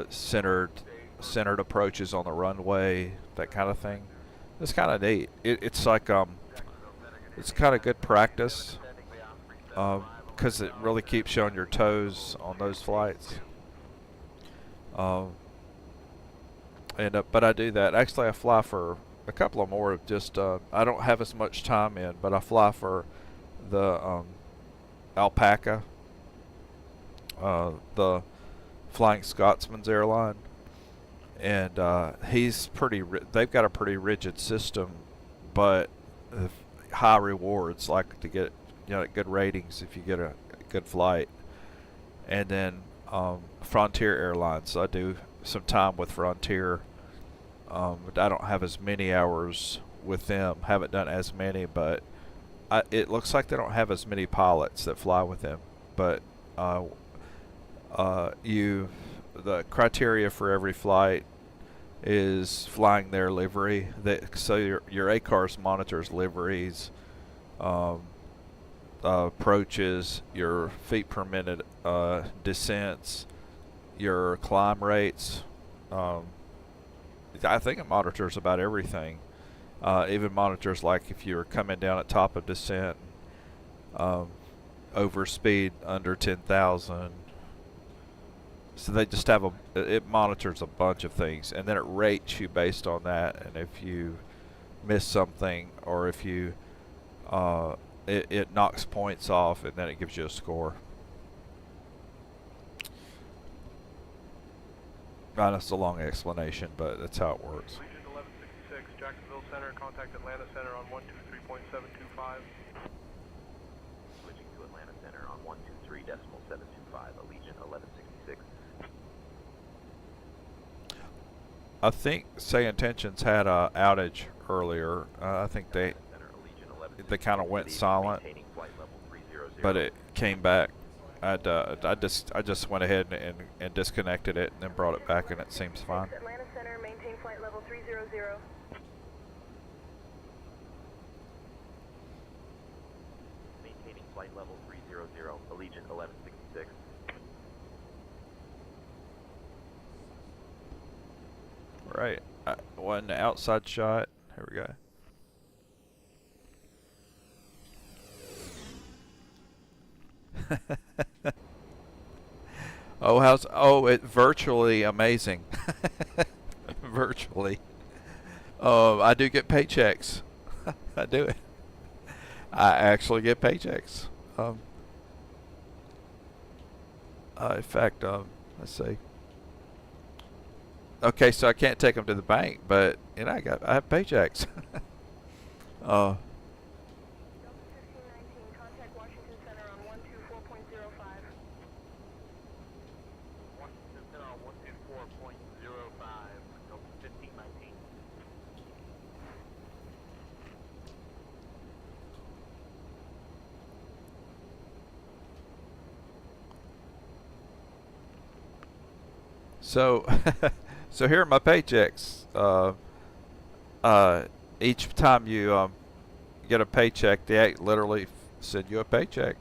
Centered approaches on the runway, that kind of thing. It's kind of neat. It's like it's kind of good practice because it really keeps you on your toes on those flights. But I do that. Actually, I fly for a couple of more. Just I don't have as much time in, but I fly for the Alpaca, the Flying Scotsman's airline, and he's pretty. They've got a pretty rigid system, but high rewards, like to get good ratings if you get a good flight. And then Frontier Airlines. I do some time with Frontier. But I don't have as many hours with them. Haven't done as many, but it looks like they don't have as many pilots that fly with them. But the criteria for every flight is flying their livery. So your ACARS monitors liveries, approaches, your feet per minute descents, your climb rates. I think it monitors about everything. Even monitors like if you're coming down at top of descent, over speed under 10,000. So they just have it monitors a bunch of things, and then it rates you based on that. And if you miss something, or if you it knocks points off, and then it gives you a score. That's a long explanation, but that's how it works. Legion 1166, Jacksonville Center, contact Atlanta Center on 123.725. Switching to Atlanta Center on 123.725, Allegiant 1166. I think Say Intentions had a outage earlier. I think they kind of went silent, but it came back. I just went ahead and disconnected it and then brought it back, and it seems fine. Atlanta Center, maintain flight level 300. Maintaining flight level 300, Allegiant 1166. Right. One outside shot. Here we go. It's virtually amazing. Virtually. I do get paychecks. I do it. I actually get paychecks. In fact, let's see. Okay, so I can't take them to the bank, but I have paychecks. Delta 1519, contact Washington Center on 124.05. Washington Center on 124.05, Delta 1519. So, so here are my paychecks. Each time you get a paycheck, they literally send you a paycheck.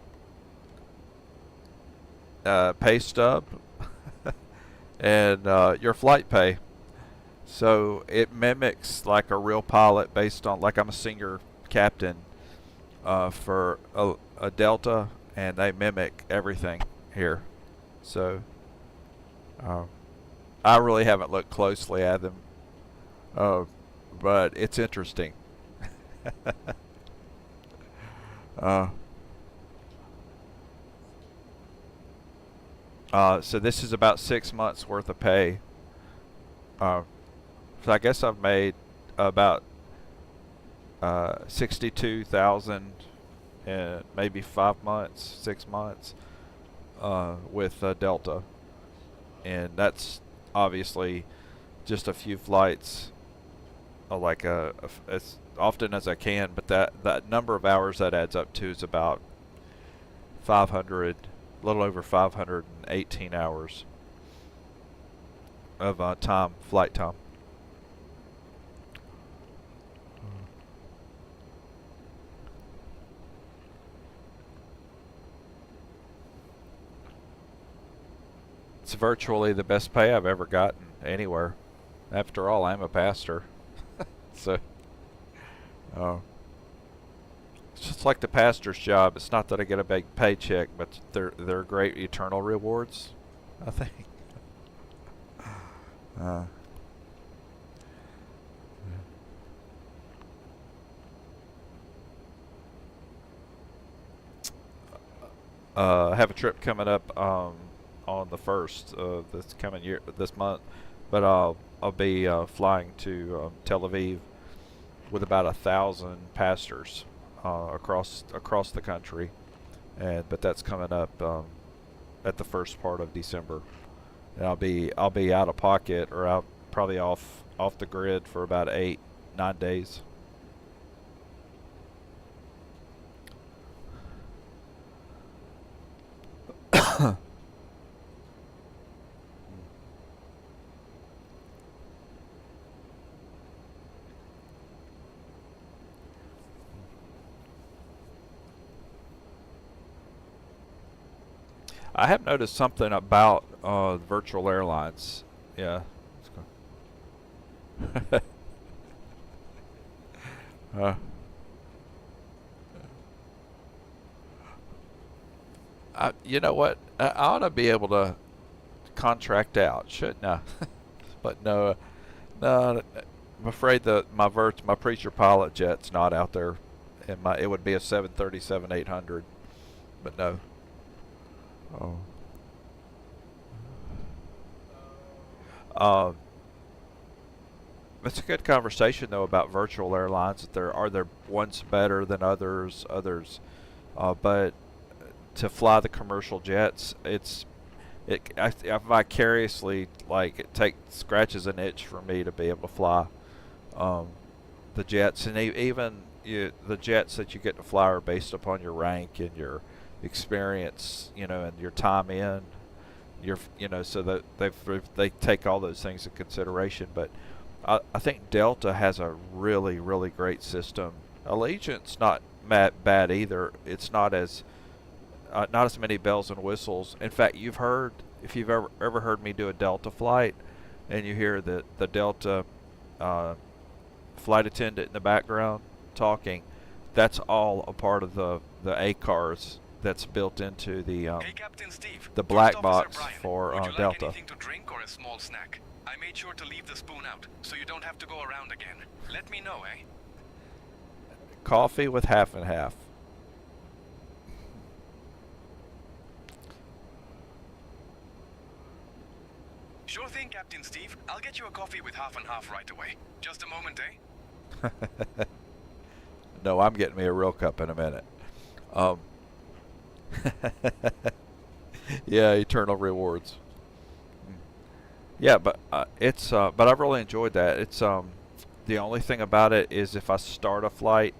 Pay stub, and your flight pay. So it mimics like a real pilot based on, like I'm a senior captain for a Delta, and they mimic everything here. So I really haven't looked closely at them, but it's interesting. So this is about 6 months worth of pay. So I guess I've made about 62,000 in maybe 5 months, 6 months with Delta, and that's obviously just a few flights, like as often as I can. But that number of hours that adds up to is about 500, a little over 518 hours of flight time. It's virtually the best pay I've ever gotten anywhere. After all, I'm a pastor. So, it's just like the pastor's job. It's not that I get a big paycheck, but they're great eternal rewards, I think. I have a trip coming up on the 1st this month, but I'll be flying to Tel Aviv with about 1,000 pastors across the country, but that's coming up at the first part of December, and I'll be out of pocket, or out probably off the grid for about 8-9 days. I have noticed something about virtual airlines. Yeah. You know what? I ought to be able to contract out, shouldn't I? But no, no. I'm afraid that my preacher pilot jet's not out there, and it would be a 737-800, but no. It's a good conversation though about virtual airlines. Are there ones better than others? But to fly the commercial jets, I vicariously, like, scratches an itch for me to be able to fly the jets, and even the jets that you get to fly are based upon your rank and your experience, and your time in, so that they take all those things into consideration. But I think Delta has a really, really great system. Allegiant's not bad either. It's not as many bells and whistles. In fact, if you've ever heard me do a Delta flight, and you hear the Delta flight attendant in the background talking, that's all a part of the ACARS that's built into the Hey, Captain Steve. the black First box Officer Brian, for would you like Delta. anything to drink or a small snack? I made sure to leave the spoon out, so you don't have to go around again. Let me know, eh? Coffee with half and half. Sure thing, Captain Steve. I'll get you a coffee with half and half right away. Just a moment, eh? No, I'm getting me a real cup in a minute. Yeah, eternal rewards. Yeah, but but I've really enjoyed that. It's the only thing about it is if I start a flight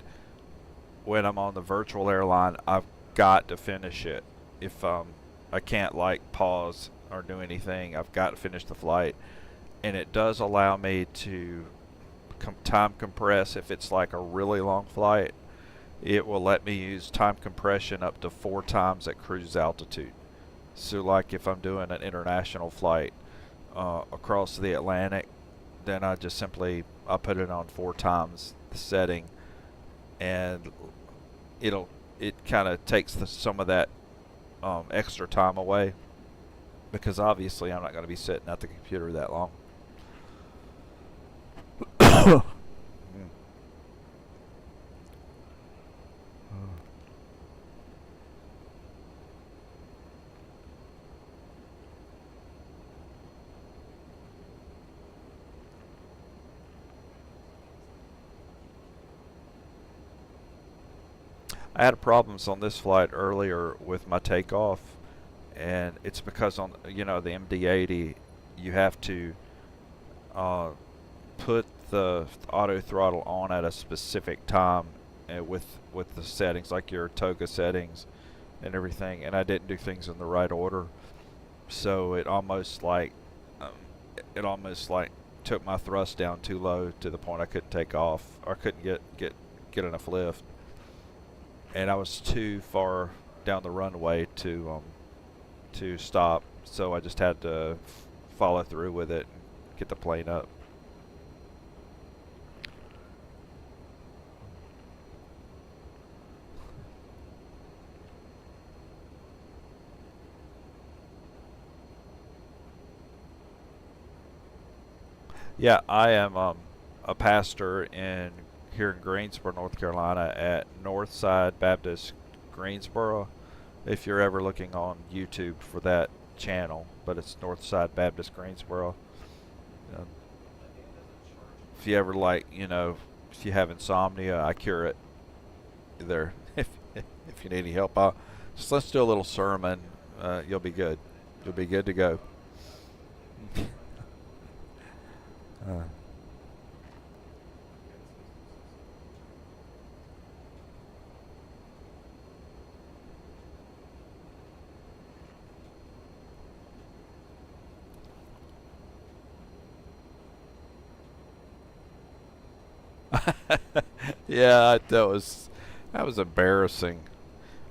when I'm on the virtual airline, I've got to finish it. If I can't, like, pause or do anything, I've got to finish the flight, and it does allow me to time compress. If it's like a really long flight, it will let me use time compression up to 4 times at cruise altitude. So, like, if I'm doing an international flight across the Atlantic, then I just simply put it on 4 times the setting, and it kind of takes some of that extra time away, because obviously I'm not going to be sitting at the computer that long. I had problems on this flight earlier with my takeoff, and it's because on the MD-80 you have to put the auto throttle on at a specific time with the settings, like your toga settings and everything, and I didn't do things in the right order, so it almost like took my thrust down too low to the point I couldn't take off, or couldn't get enough lift. And I was too far down the runway to stop, so I just had to follow through with it and get the plane up. Yeah, I am a pastor here in Greensboro, North Carolina, at Northside Baptist Greensboro. If you're ever looking on YouTube for that channel, but it's Northside Baptist Greensboro. If you ever if you have insomnia, I cure it. you there if you need any help. Just let's do a little sermon. You'll be good. You'll be good to go. Yeah, that was embarrassing.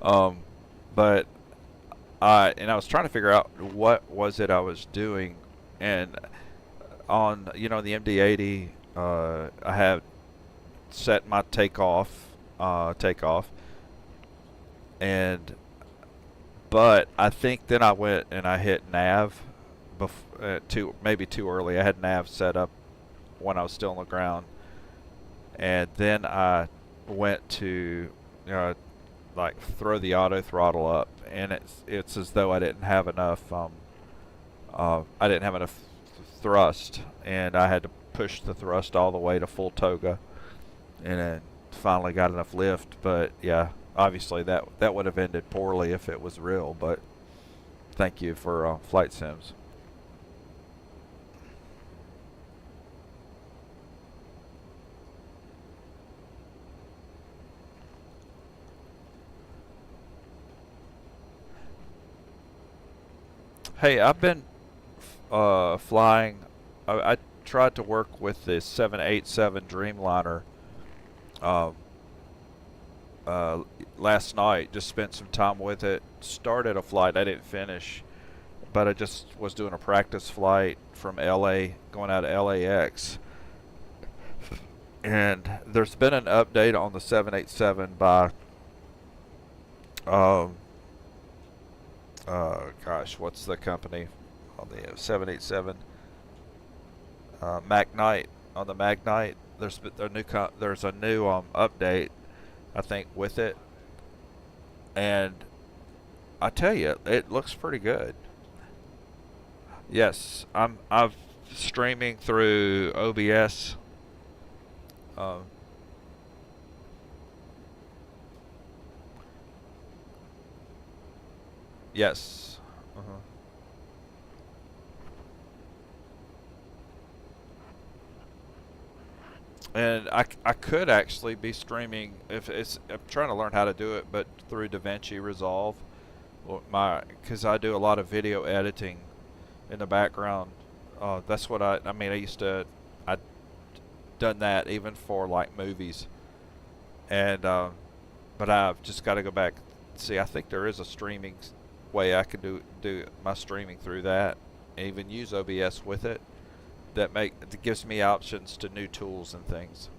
But I was trying to figure out what was it I was doing, and on the MD-80, I have set my takeoff, and but I think then I went and I hit nav maybe too early. I had nav set up when I was still on the ground, and then I went to like throw the auto throttle up, and it's as though I didn't have enough thrust, and I had to push the thrust all the way to full toga, and then finally got enough lift. But yeah, obviously that would have ended poorly if it was real. But thank you for flight sims. Hey, I've been flying. I tried to work with the 787 Dreamliner last night. Just spent some time with it. Started a flight. I didn't finish, but I just was doing a practice flight from LA, going out of LAX. And there's been an update on the 787 by gosh, what's the company on the 787? Magnite. On the Magnite, there's a new update, I think, with it, and I tell you, it looks pretty good. Yes, I'm streaming through OBS. Yes. And I could actually be streaming if I'm trying to learn how to do it, but through DaVinci Resolve, because I do a lot of video editing in the background. That's what I done that even for like movies, and but I've just got to go back. See, I think there is a streaming way I can do my streaming through that, and even use OBS with it. That gives me options to new tools and things.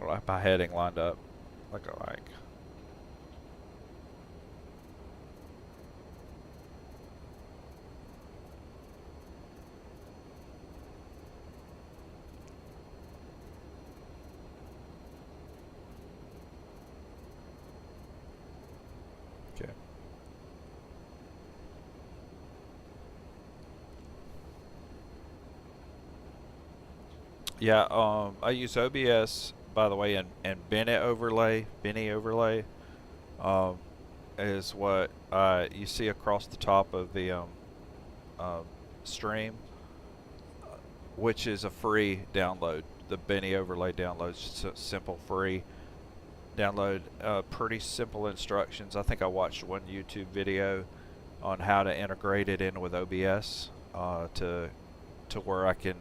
Alright, my heading lined up like I like. Okay. Yeah, I use OBS, by the way, and Bennett overlay, is what you see across the top of the stream, which is a free download. The Benny overlay download is simple, free download. Pretty simple instructions. I think I watched one YouTube video on how to integrate it in with OBS to where I can.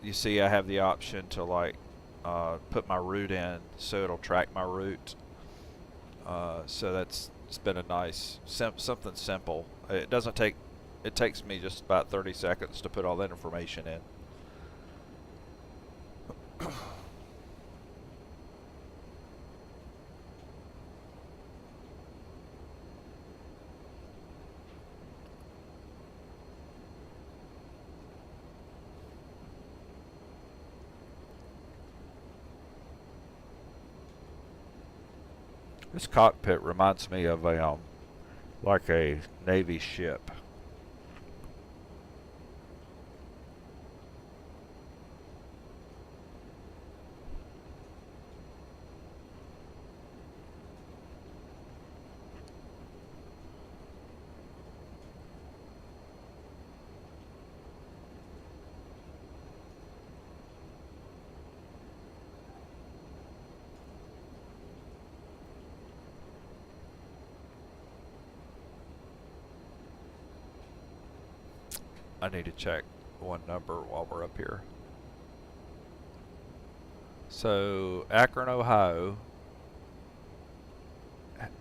You see, I have the option to like put my route in, so it'll track my route. So it's been a nice something simple. It doesn't take it takes me just about 30 seconds to put all that information in. This cockpit reminds me of a like a Navy ship. I need to check one number while we're up here. So Akron, Ohio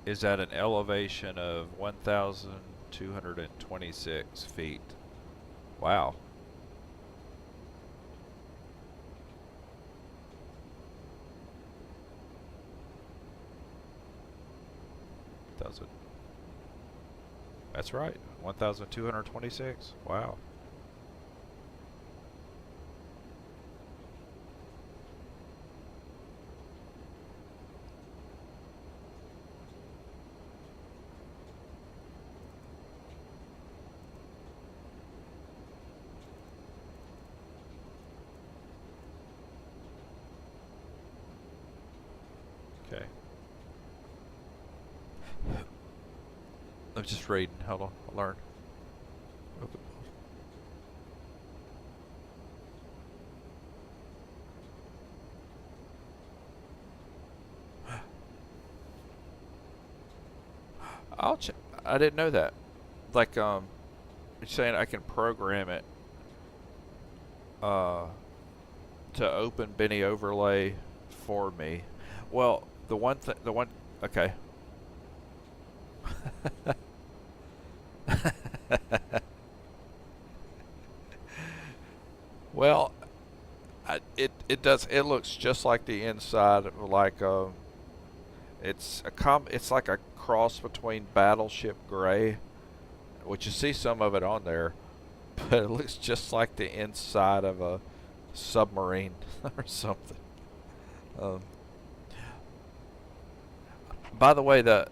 is at an elevation of 1,226 feet. Wow. That's right, 1,226. Wow. Okay. I'm just reading. Hold on. I'll learn. Okay. I'll check. I didn't know that. Like, it's saying I can program it to open Benny overlay for me. Well, okay. Well, it looks just like the inside of like it's like a cross between Battleship Gray, which you see some of it on there, but it looks just like the inside of a submarine or something. By the way, the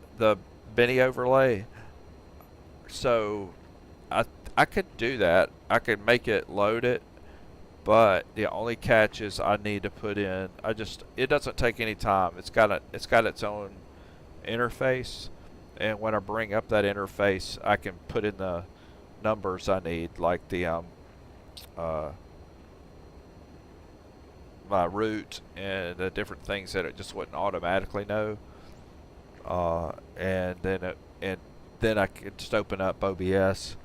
Benny overlay, so I could do that. I could make it load it, but the only catch is I need to put in. It doesn't take any time. It's got its own interface, and when I bring up that interface, I can put in the numbers I need, like the my route and the different things that it just wouldn't automatically know. And then I could just open up OBS,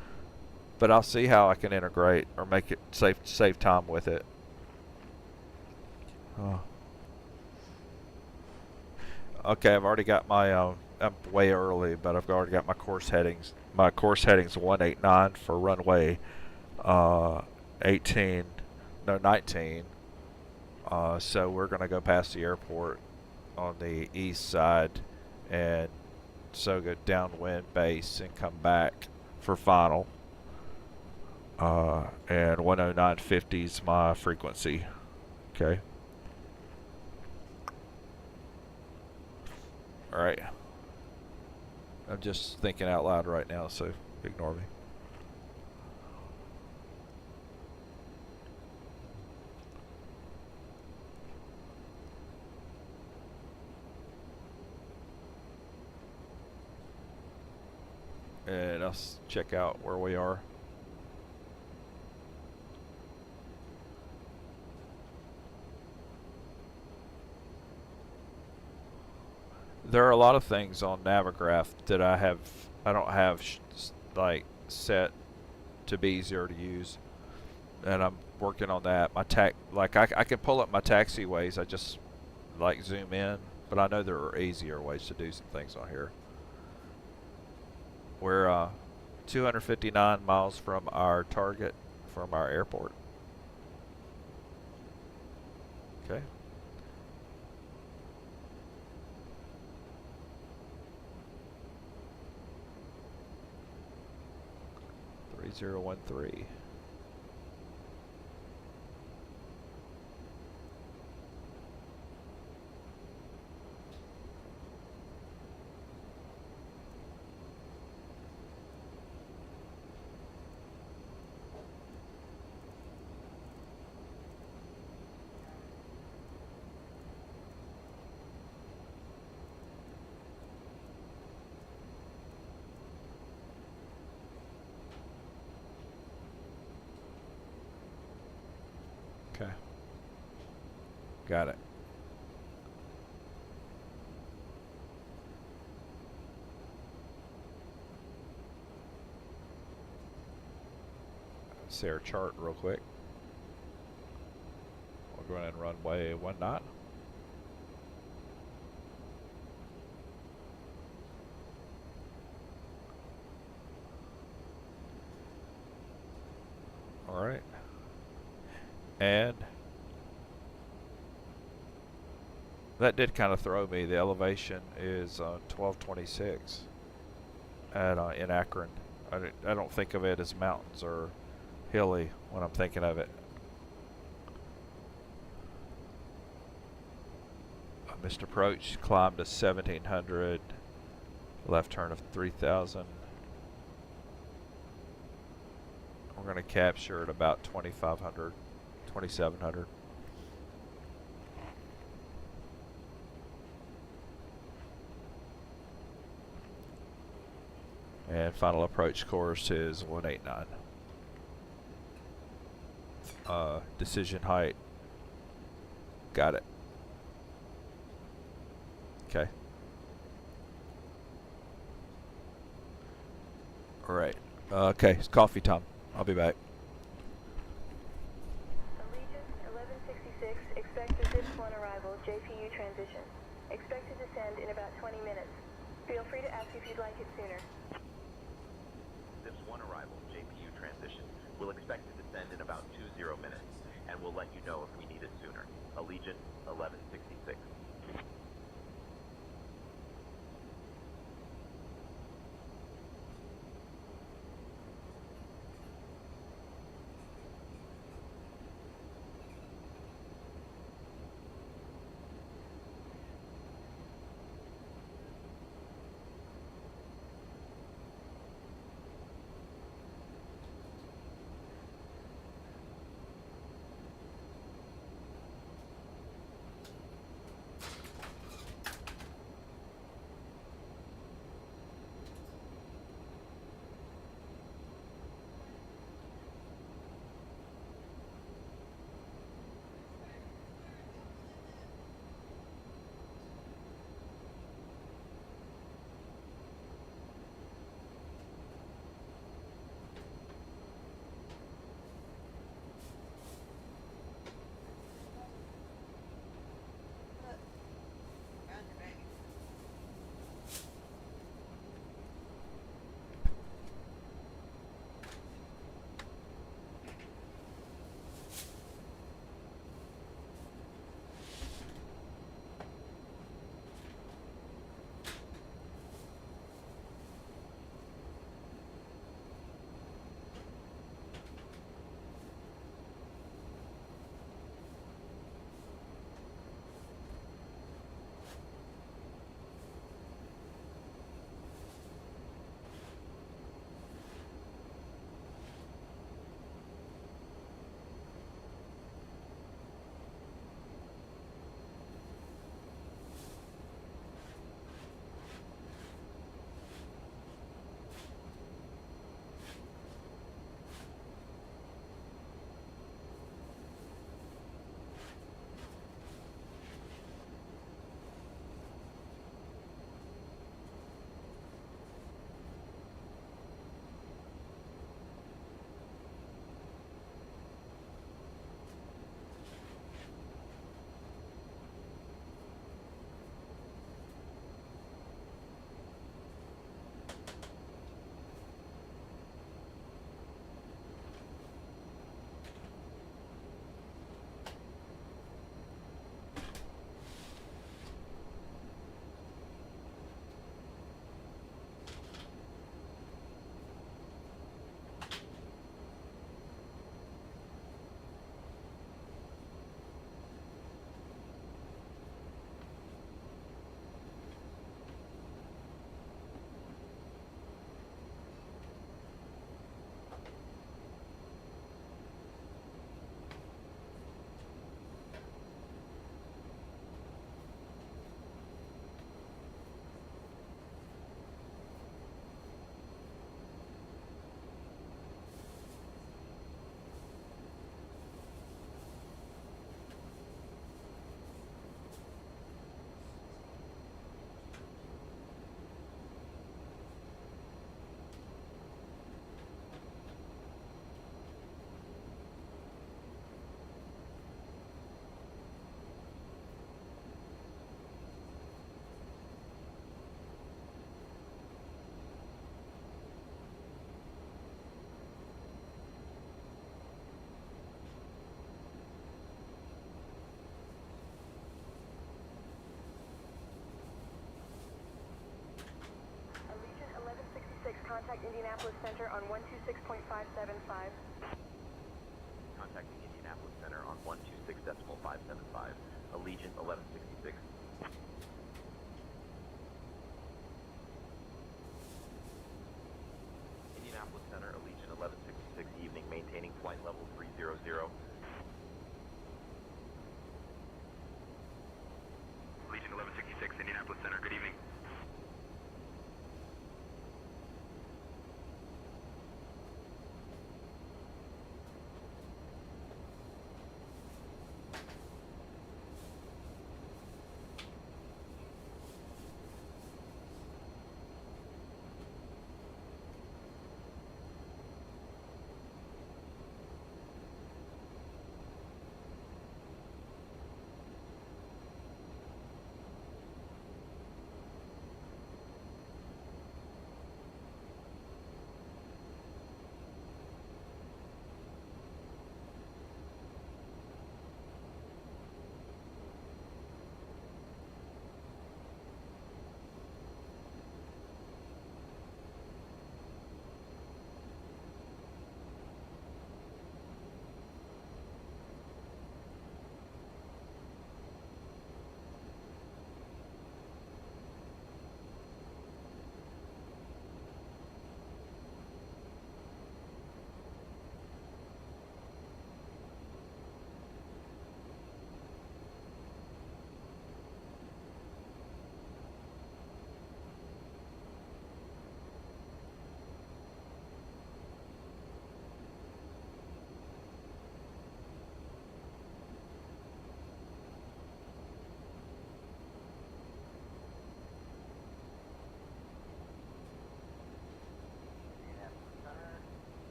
but I'll see how I can integrate or make it save time with it. Okay, I've already got my I'm way early, but I've already got my course headings. My course headings 189 for runway 19. So we're gonna go past the airport on the east side, and so go downwind base and come back for final. And 109.50 is my frequency. Okay. All right. I'm just thinking out loud right now, so ignore me. And I'll check out where we are. There are a lot of things on Navigraph that I don't have like set to be easier to use, and I'm working on that. I can pull up my taxiways. I just like zoom in, but I know there are easier ways to do some things on here. Where 259 miles from our target, from our airport. Okay. Three 3013. Okay. Got it. Let's see our chart real quick. We'll go ahead and runway 19. All right. And that did kind of throw me. The elevation is 1226 at in Akron. I don't think of it as mountains or hilly when I'm thinking of it. I missed approach, climbed to 1700, left turn of 3000. We're going to capture at about 2500, 2700. And final approach course is 189. Decision height. Got it. Okay. All right. Okay, it's coffee time. I'll be back. Allegiant 1166, expect the Zips 1 arrival, JPU transition. Expect to descend in about 20 minutes. Feel free to ask if you'd like it sooner. This one arrival, JPU transition, will expect to descend in about 20 minutes, and we'll let you know if we need it sooner. Allegiant 1166. Contact Indianapolis Center on 126.575. Contacting Indianapolis Center on 126.575. Allegiant 1166. Indianapolis Center, Allegiant 1166, evening, maintaining flight level 300. Legion 1166, Indianapolis Center, good evening.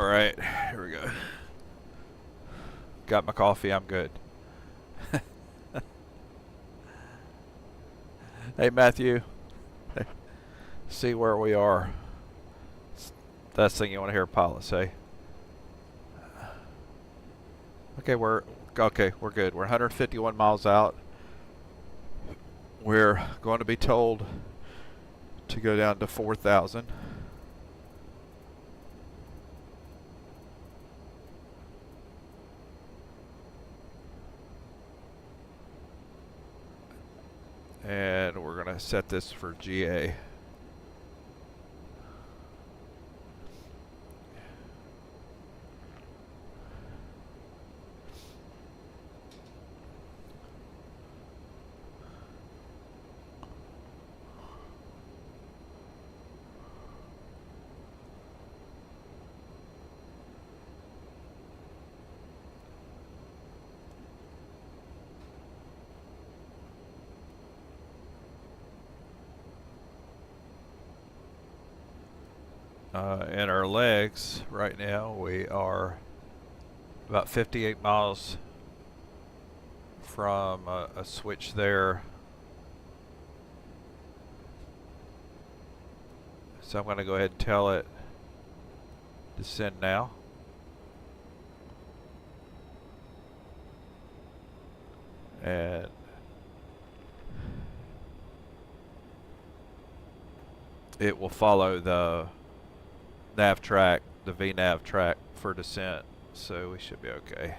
Alright, here we go. Got my coffee, I'm good. Hey Matthew. Hey. See where we are. That's the thing you want to hear a pilot say. Okay, we're good. We're 151 miles out. We're going to be told to go down to 4,000. And we're going to set this for GA. In our legs right now we are about 58 miles from a switch there, so I'm going to go ahead and tell it to send now. And it will follow the nav track, the VNav track for descent, so we should be okay.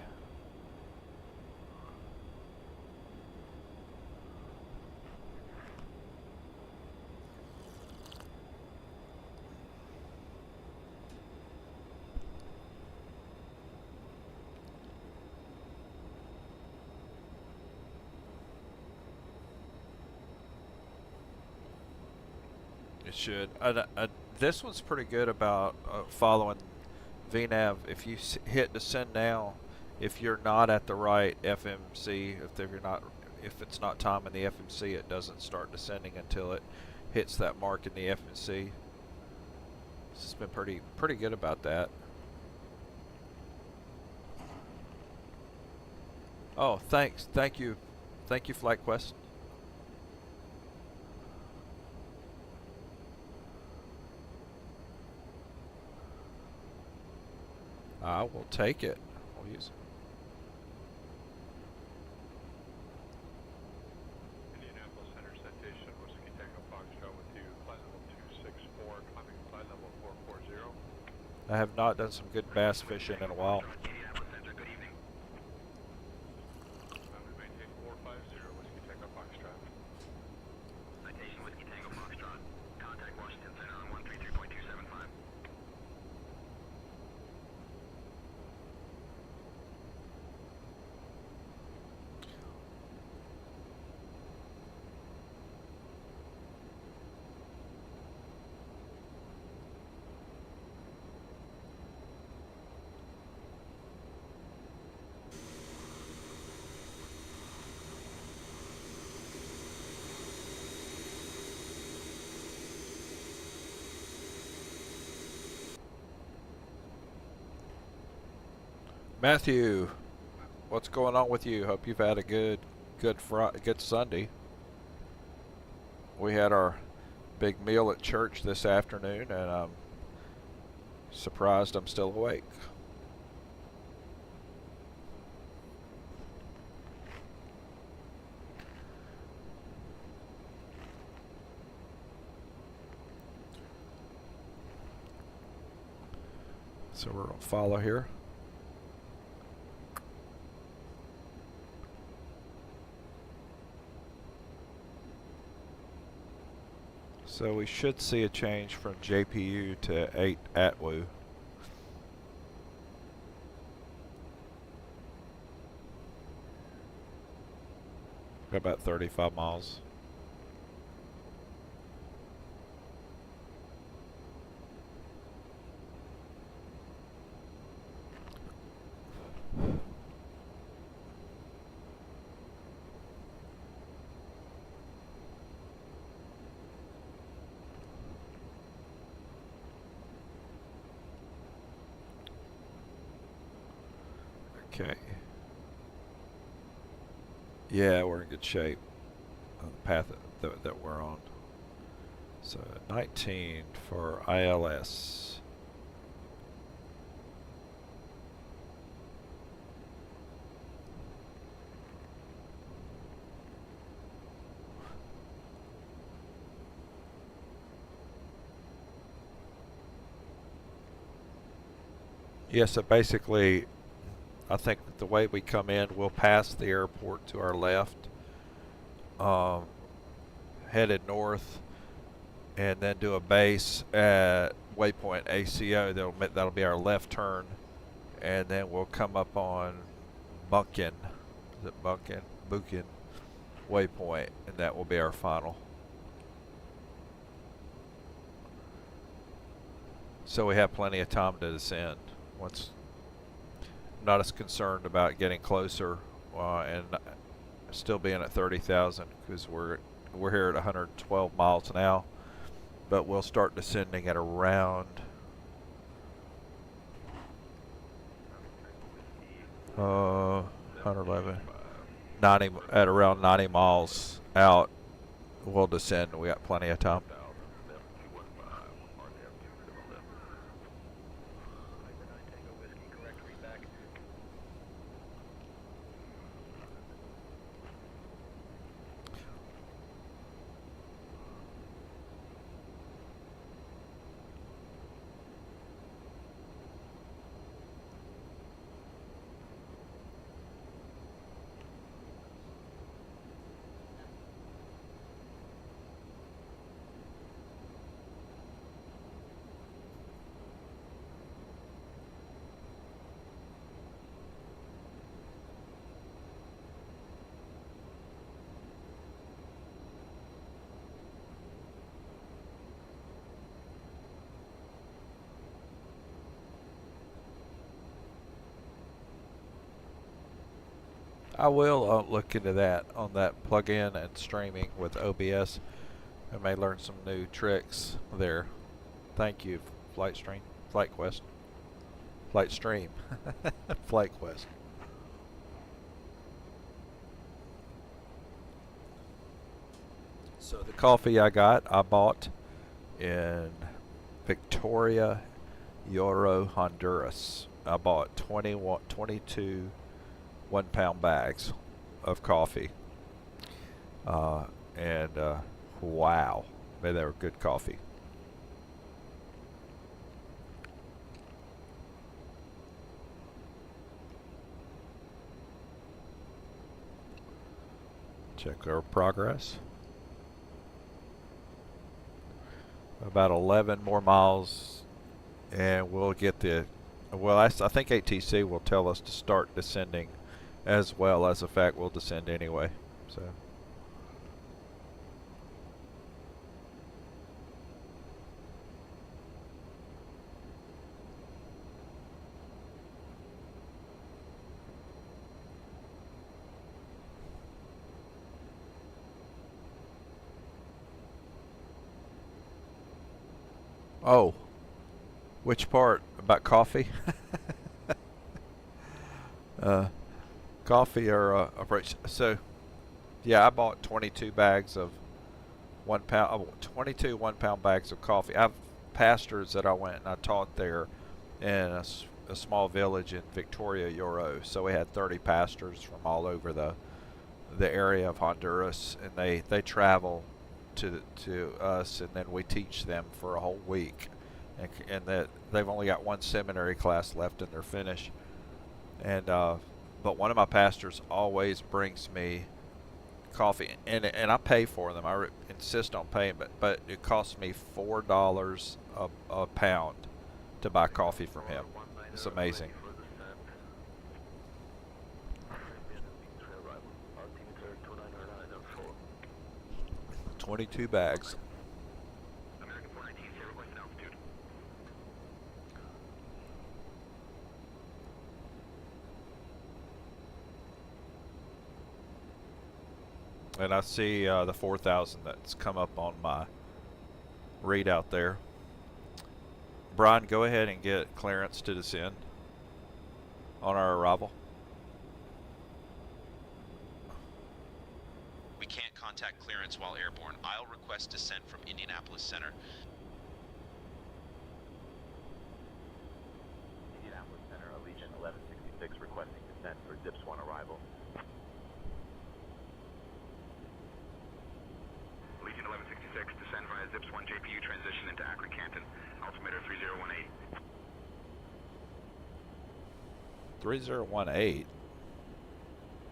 It should. This one's pretty good about following VNav. If you hit descend now, if you're not at the right FMC, if it's not time in the FMC, it doesn't start descending until it hits that mark in the FMC. It's been pretty good about that. Oh, thanks. Thank you, FlightQuest. I will take it. We'll use it. Indianapolis Center citation, Whiskey Tango Foxtrot with you, flight level 264, climbing flight level 440. I have not done some good bass fishing in a while. Indianapolis Center, good evening. We maintain 450, Whiskey Tango Foxtrot. Citation Whiskey Tango Foxtrot. Contact Washington Center on 133.275. Matthew, what's going on with you? Hope you've had a good Sunday. We had our big meal at church this afternoon, and I'm surprised I'm still awake. So we're gonna follow here. So we should see a change from JPU to 8 ATWU. Got about 35 miles. Okay. Yeah, we're in good shape on the path that we're on. So 19 for ILS. Yeah, so basically, I think the way we come in, we'll pass the airport to our left, headed north, and then do a base at waypoint ACO. That'll be our left turn, and then we'll come up on Buchan, is it Buchan waypoint, and that will be our final. So we have plenty of time to descend. Once, I'm not as concerned about getting closer and still being at 30,000 because we're here at 112 miles now, but we'll start descending at around 111, 90 at around 90 miles out. We'll descend. We got plenty of time. I will look into that on that plug-in and streaming with OBS. I may learn some new tricks there. Thank you, FlightStream, FlightQuest, FlightStream, FlightQuest. So the coffee I bought in Victoria, Yoro, Honduras. I bought 22 1-pound bags of coffee, and wow, man, they were good coffee. Check our progress. About 11 more miles, and we'll get the. Well, I think ATC will tell us to start descending, as well as the fact we'll descend anyway. So. Oh, which part about coffee? Coffee or so yeah, I bought 22 bags of 1 pound, 22 1-pound bags of coffee. I have pastors that I went and I taught there in a small village in Victoria, Yoro. So we had 30 pastors from all over the area of Honduras, and they travel to us, and then we teach them for a whole week, and that they've only got one seminary class left and they're finished. And but one of my pastors always brings me coffee, and I pay for them. I insist on paying, but it costs me $4 a pound to buy coffee from him. It's amazing. 22 bags. And I see the 4,000 that's come up on my readout there. Brian, go ahead and get clearance to descend on our arrival. contact clearance while airborne. I'll request descent from Indianapolis Center. Indianapolis Center, Allegiant 1166 requesting descent for Zips 1 arrival. Allegiant 1166, descend via Zips 1 JPU transition into Akron Canton. Altimeter 3018. 3018.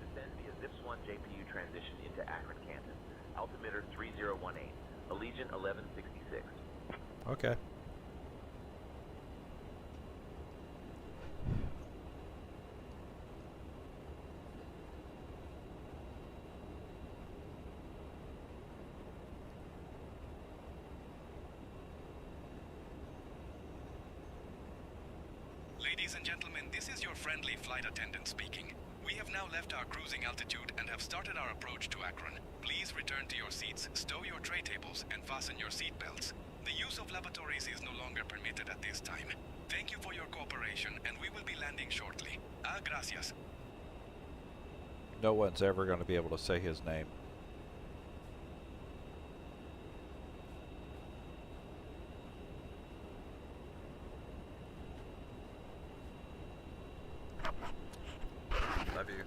Descend via Zips 1 JPU transition into Akron Canton. Altimeter 3018. Allegiant 1166. Okay. Ladies and gentlemen, this is your friendly flight attendant speaking. We have now left our cruising altitude and have started our approach to Akron. Please return to your seats, stow your tray tables, and fasten your seat belts. The use of lavatories is no longer permitted at this time. Thank you for your cooperation, and we will be landing shortly. Gracias. No one's ever going to be able to say his name. Love you.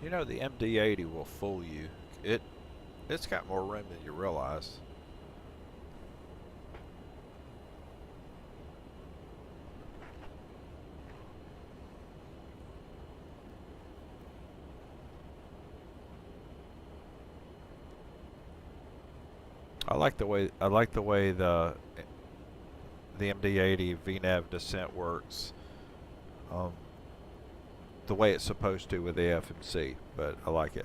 You know, the MD-80 will fool you. It's got more room than you realize. I like the way the MD-80 VNAV descent works. The way it's supposed to with the FMC, but I like it.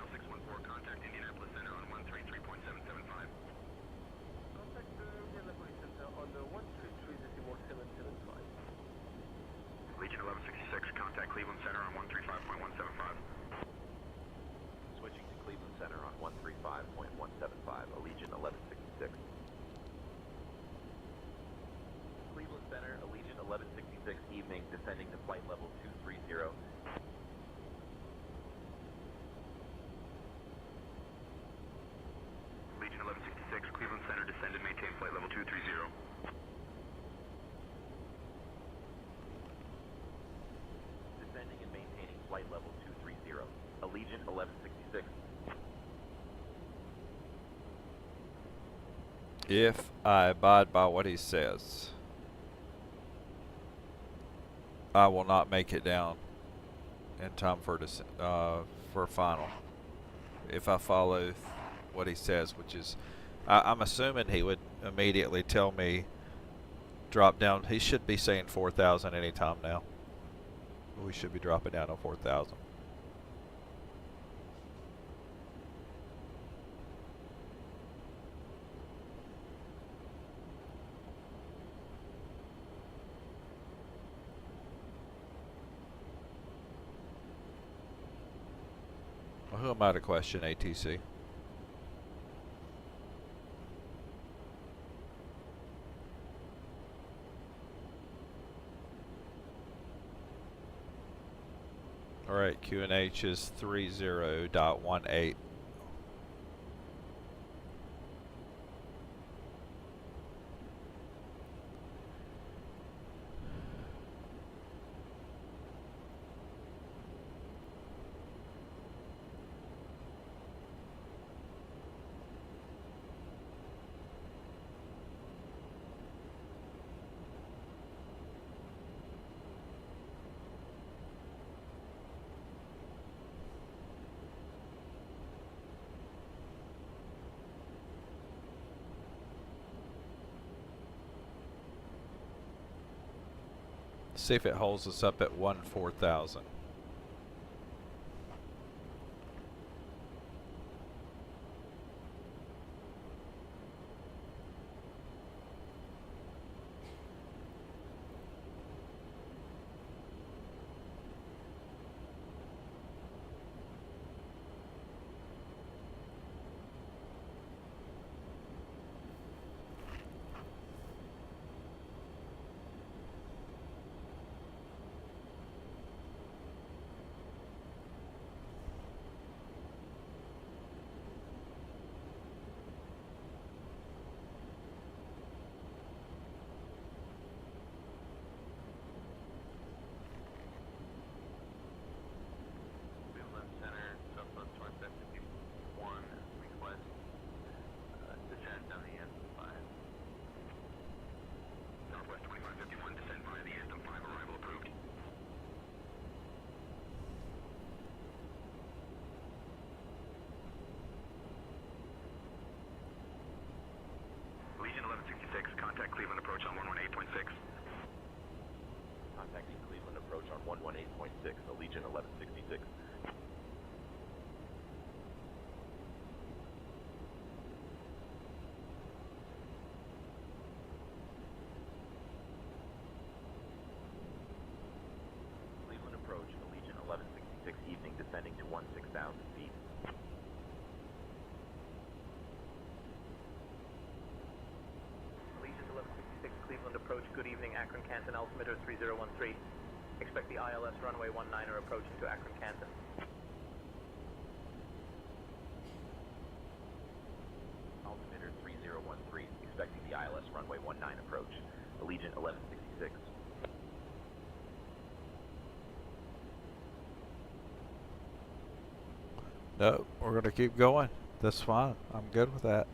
L614, contact Indianapolis Center on 133.775. Contact Indianapolis Center on the 133.775. Legion 1166, contact Cleveland Center on 135.175. Switching to Cleveland Center on 135.175. Allegiant 1166. Cleveland Center, Allegiant 1166, evening, descending to flight level 230. Legion 1166, Cleveland Center, descend and maintain flight level 230. Descending and maintaining flight level 230. Allegiant 1166. If I abide by what he says, I will not make it down in time for final. If I follow what he says, which is, I'm assuming he would immediately tell me drop down. He should be saying 4,000 anytime now. We should be dropping down to 4,000. Well, who am I to question ATC? Alright, QNH is 30.18. See if it holds us up at 4,000. Cleveland Center, Southwest Northwest 51, request descent on the Anthem 5. Northwest 2551, descend via the Anthem 5, arrival approved. Legion 1166, contact Cleveland approach on 118.6. Contacting Cleveland approach on 118.6, Allegiant 1166. Cleveland approach, Allegiant 1166, evening descending to 16,000 feet. Allegiant 1166, Cleveland approach, good evening, Akron Canton, altimeter 3013. Expect the ILS runway 19er approaching to Akron Canton. Altimeter 3013, expecting the ILS runway 19 approach. Allegiant 1166. No, we're going to keep going. That's fine. I'm good with that.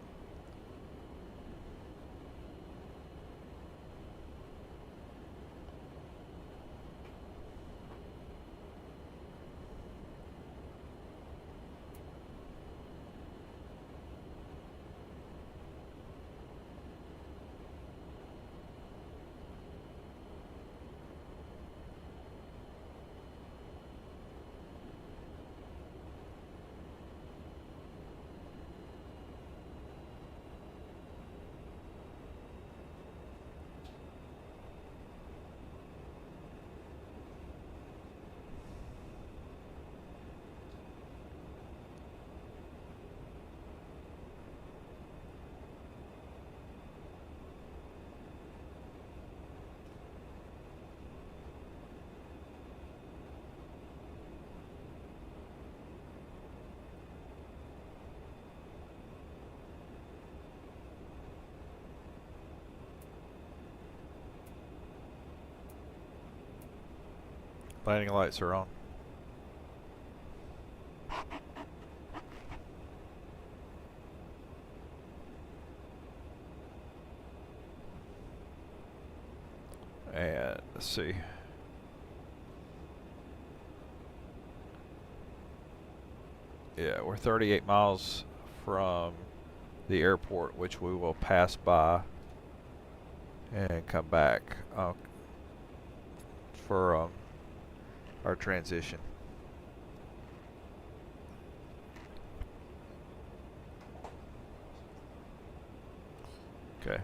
Landing lights are on. And let's see. Yeah, we're 38 miles from the airport, which we will pass by and come back for our transition. Okay.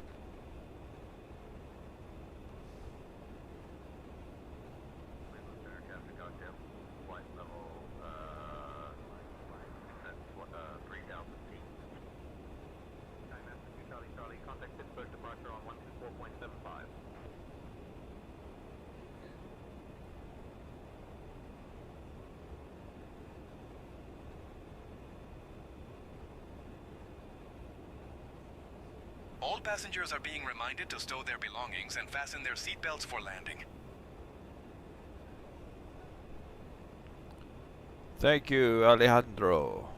Cleveland Center, Captain Cocktail. Flight level, 3,000 feet. Time after 2 Charlie Charlie, contact Pittsburgh departure on 124.75. All passengers are being reminded to stow their belongings and fasten their seatbelts for landing. Thank you, Alejandro.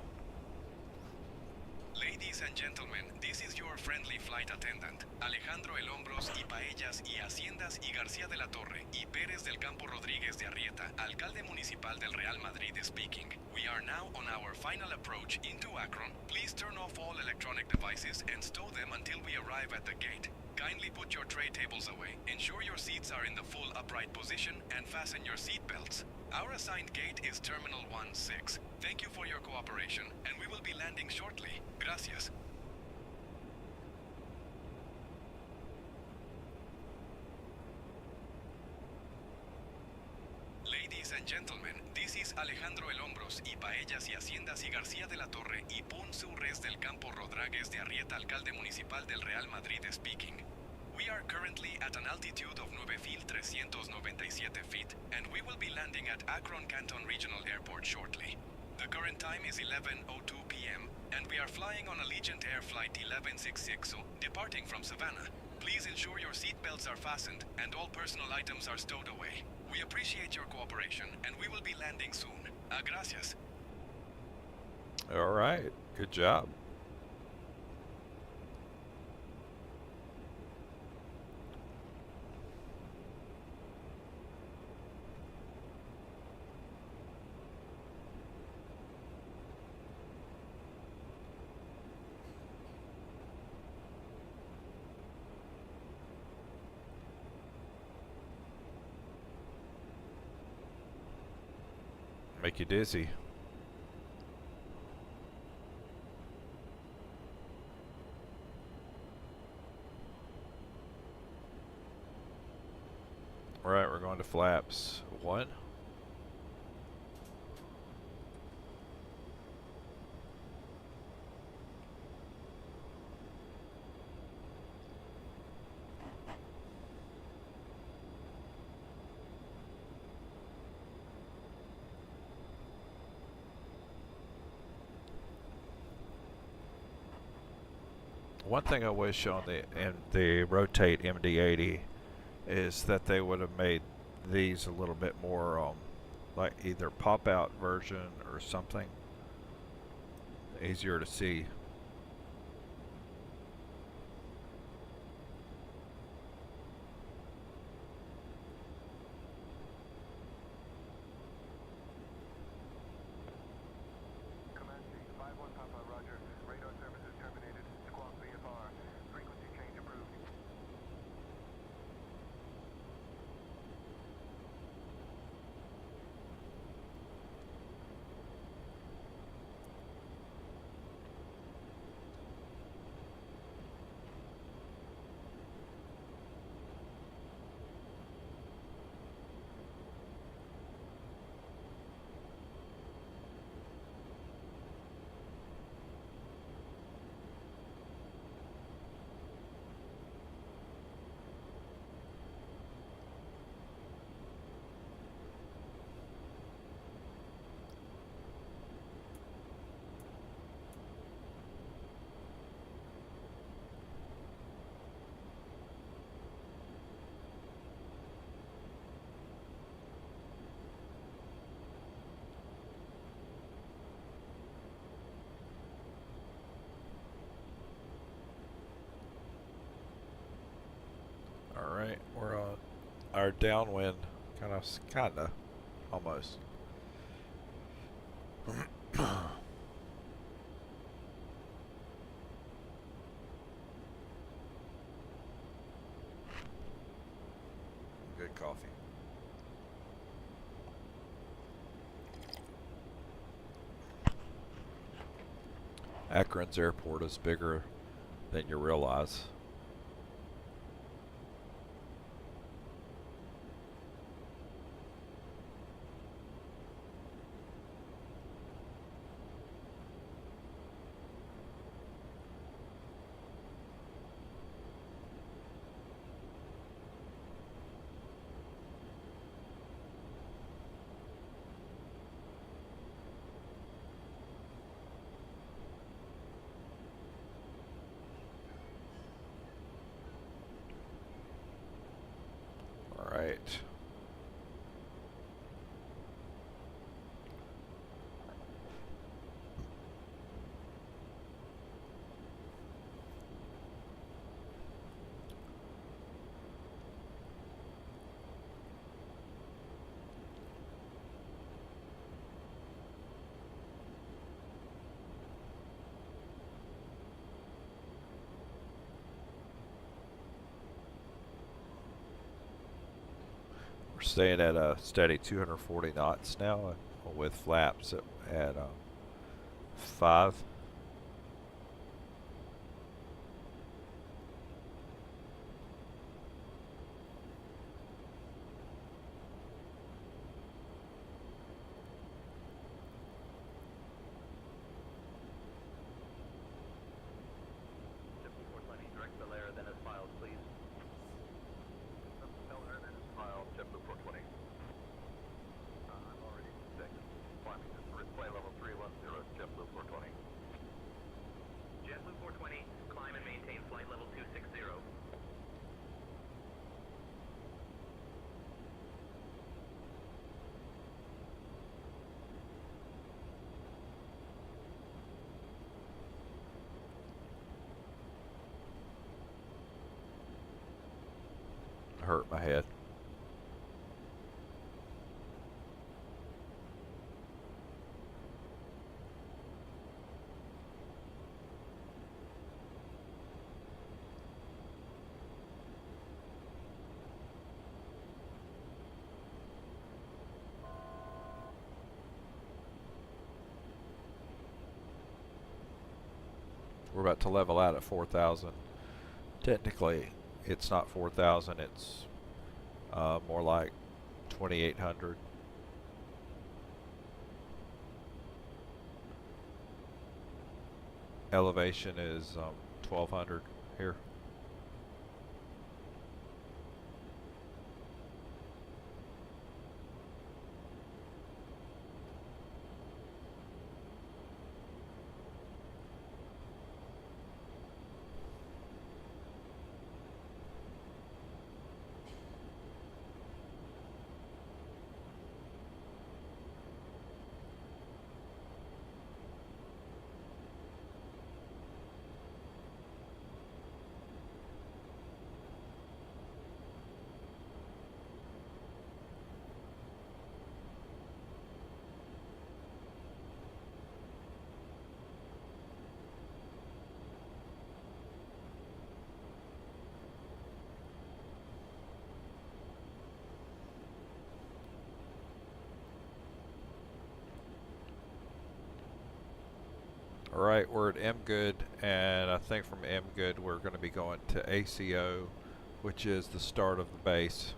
Ladies and gentlemen, this is your friendly flight attendant. Alejandro El Hombros y Paellas y Haciendas y García de la Torre y Pérez del Campo Rodríguez de Arrieta, alcalde municipal del Real Madrid speaking. We are now on our final approach into Akron. Please turn off all electronic devices and stow them until we arrive at the gate. Kindly put your tray tables away, ensure your seats are in the full upright position, and fasten your seat belts. Our assigned gate is Terminal 16. Thank you for your cooperation, and we will be landing shortly. Gracias. Ladies and gentlemen, this is Alejandro El Hombros y Paellas y Haciendas y García de la Torre y Ponsurres del Campo Rodríguez de Arrieta, alcalde municipal del Real Madrid speaking. We are currently at an altitude of 9,397 feet, and we will be landing at Akron Canton Regional Airport shortly. The current time is 11:02 p.m., and we are flying on Allegiant Air Flight 1166, departing from Savannah. Please ensure your seat belts are fastened and all personal items are stowed away. We appreciate your cooperation, and we will be landing soon. Gracias. All right. Good job. Make you dizzy. All right, we're going to flaps 1. One thing I wish on the Rotate MD-80 is that they would have made these a little bit more like either pop-out version or something easier to see. Alright, we're on our downwind, kinda, almost. Good coffee. Akron's airport is bigger than you realize. staying at a steady 240 knots now with flaps at 5. JetBlue 420, direct Bel Air, then as filed, please. Bel Air, then as filed, JetBlue 420. I'm already 6. Climbing to flight level 310, JetBlue 420. JetBlue 420, climb and maintain flight level 260. Hurt my head. We're about to level out at 4,000. Technically, it's not 4,000, it's more like 2,800. Elevation is 1,200 here. Alright, we're at M Good, and I think from M Good we're going to be going to ACO, which is the start of the base.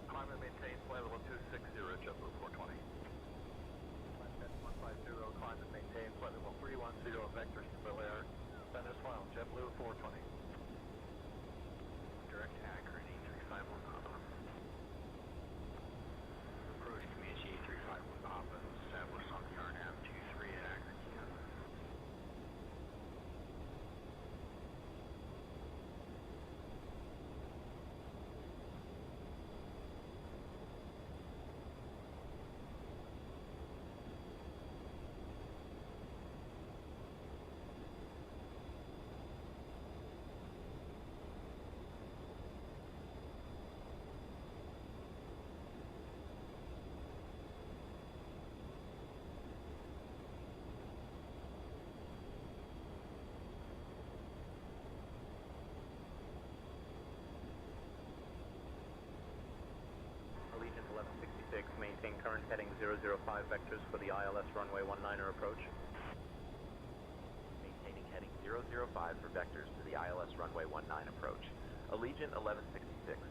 Climb and maintain flight level 260, JetBlue 420. Climb 150, climb and maintain flight level 310, vectors to Bel Air. Then as filed, JetBlue 420. Direct Akron, E351 Papa. Approach Comanche E351 Papa, established on the RNAV 23 at Akron, Kansas. Allegiant 1166, maintain current heading 005 vectors for the ILS runway 19er approach. Maintaining heading 005 for vectors to the ILS runway 19 approach. Allegiant 1166.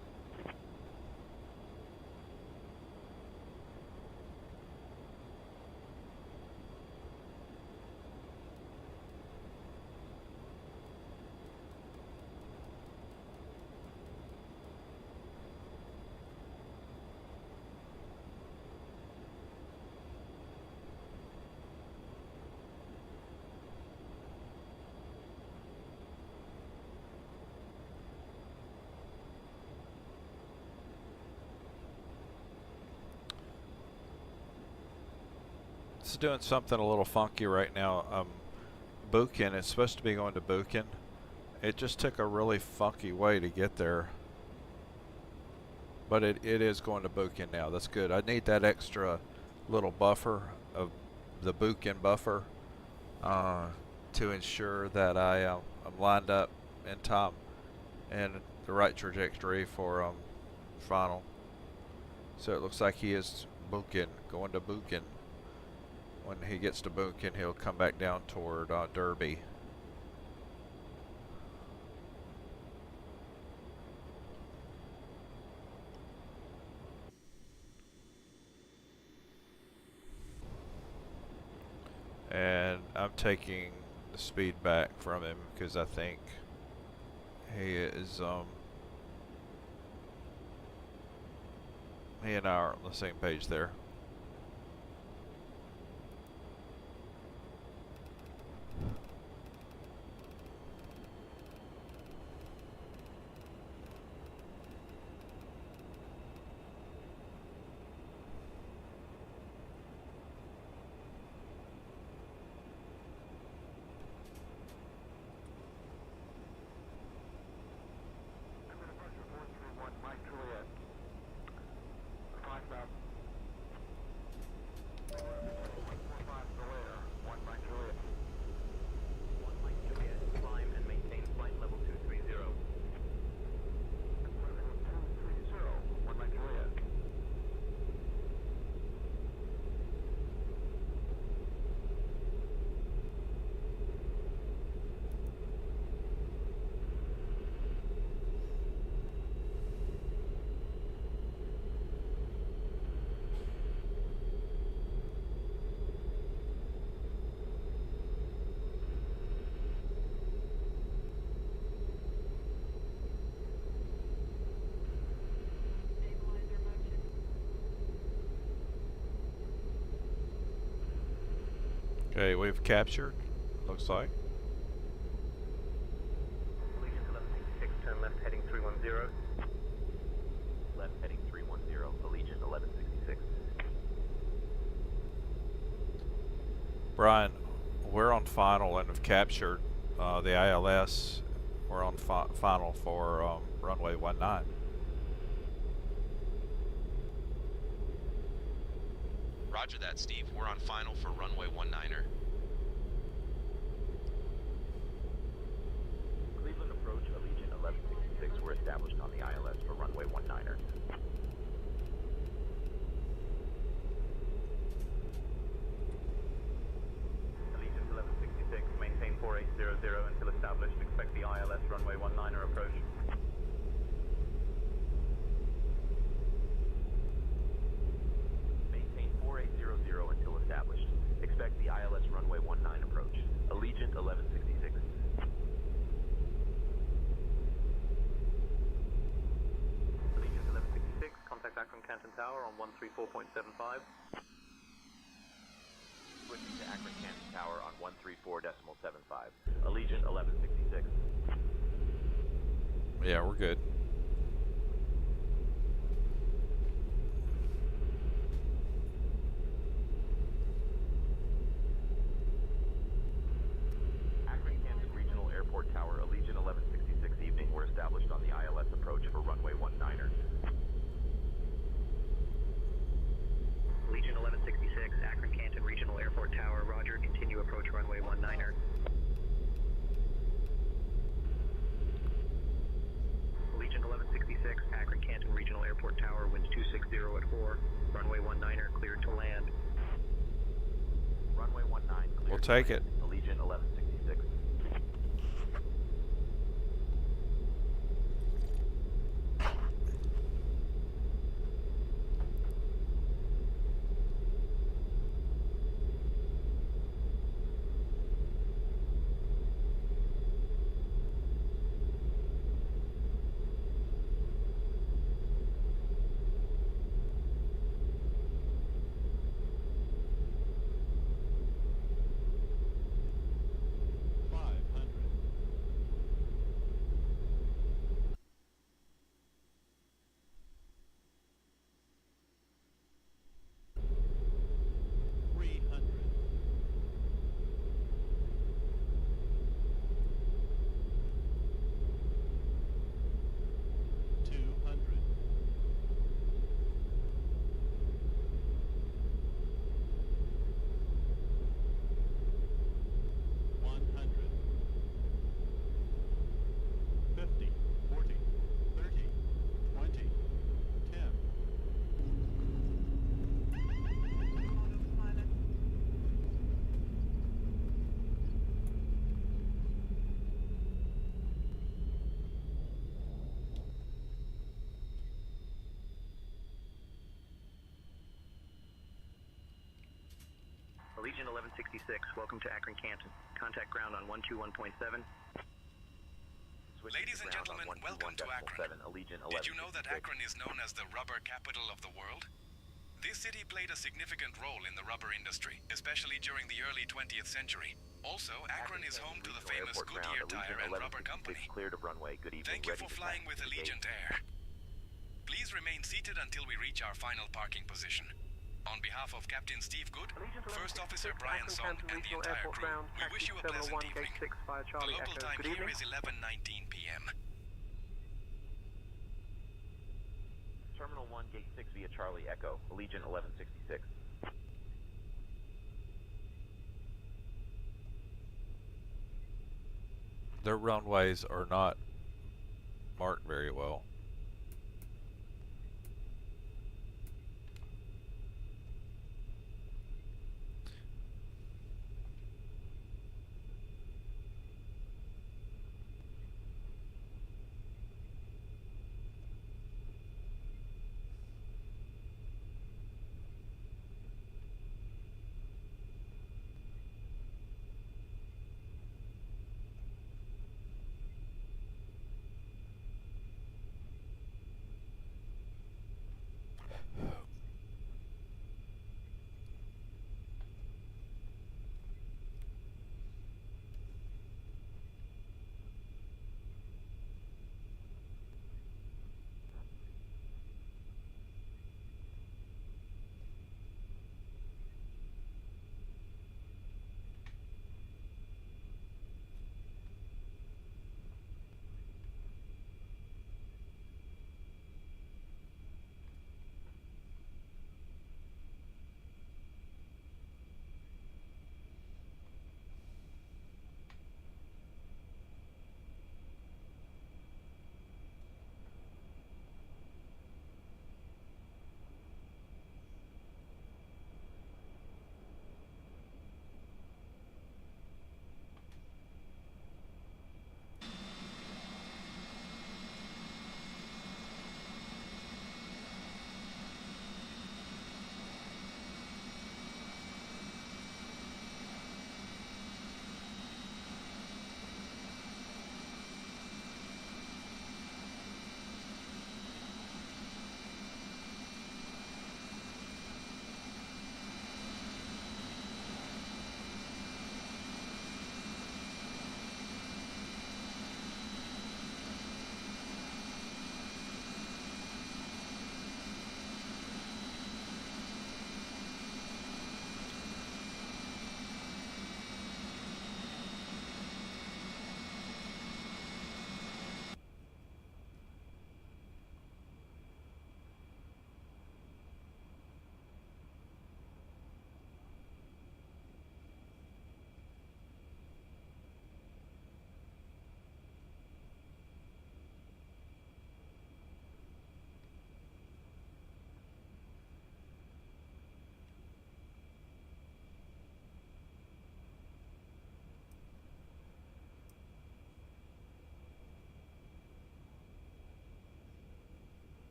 It's doing something a little funky right now. Buchan, it's supposed to be going to Buchan. It just took a really funky way to get there. But it is going to Buchan now. That's good. I need that extra little buffer of the Buchan buffer to ensure that I'm lined up in time and the right trajectory for final. So it looks like he is Buchan, going to Buchan. When he gets to Buchan, he'll come back down toward Derby. And I'm taking the speed back from him because I think he is he and I are on the same page there. Okay, we've captured, looks like. Legion 1166, turn left heading 310. Left heading 310, Allegiant 1166. Brian, we're on final and have captured the ILS. We're on final for runway 19. Roger that, Steve. We're on final for runway 19er. Cleveland approach, Allegiant 1166. We're established on the ILS for runway 19er. Allegiant 1166, maintain 4800 until established. Expect the ILS runway 19er approach. Maintain 4800 until established. Expect the ILS runway 19 approach. Allegiant 1166. Allegiant 1166, contact Akron Canton Tower on 134.75. Switching to Akron Canton Tower on 134.75. Allegiant 1166. Yeah, we're good. Akron Canton Regional Airport Tower, Allegiant 1166 evening. We're established on the ILS approach for runway 19er. Legion 1166, Akron Canton Regional Airport Tower, roger, continue approach runway 19er. Legion 1166, Akron Canton Regional Airport Tower, winds 260 at 4, runway 19er, cleared to land. Runway 19 cleared. We'll take it. Allegiant 1166. Allegiant 1166, welcome to Akron Canton. Contact ground on 121.7. Ladies and gentlemen, welcome to Akron. Did you know that Akron is known as the rubber capital of the world? This city played a significant role in the rubber industry, especially during the early 20th century. Also, Akron is home to the famous Goodyear Tire and Rubber Company. Cleared of runway. Good evening. Thank you Ready for to flying with taxi. Allegiant Air. Please remain seated until we reach our final parking position. On behalf of Captain Steve Good, First Officer Brian Song, and the entire crew, we wish you a pleasant evening. The local time here is 11:19 p.m. Terminal 1, Gate 6 via Charlie Echo. Allegiant 1166. Their runways are not marked very well.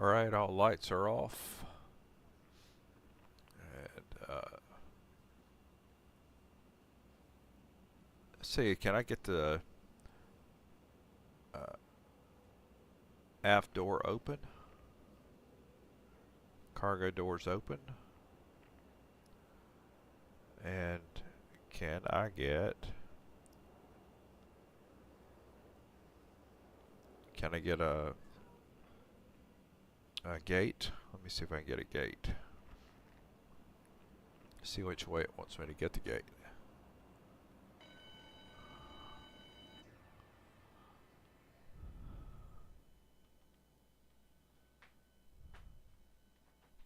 Alright, all lights are off. And, let's see, can I get the aft door open? Cargo doors open. And can I get a gate? Let me see if I can get a gate. See which way it wants me to get the gate.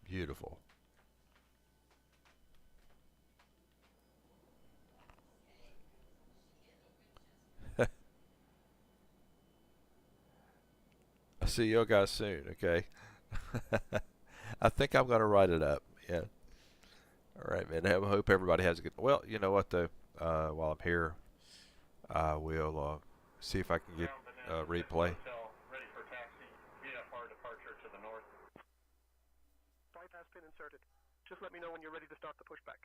Beautiful. see you guys soon, okay? I think I'm going to write it up, yeah. All right, man. I hope everybody has a good... Well, you know what, though? While I'm here, I will see if I can get a replay. Ready for taxi. VFR departure to the north. Bypass pin inserted. Just let me know when you're ready to start the pushback.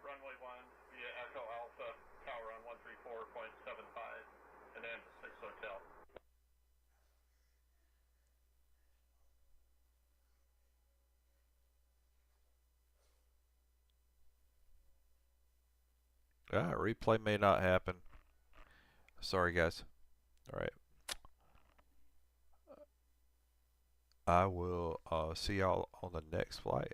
Runway 1 via Echo Alpha, tower on 134.75, and then 6 Hotel. Replay may not happen. Sorry, guys. All right. I will see y'all on the next flight.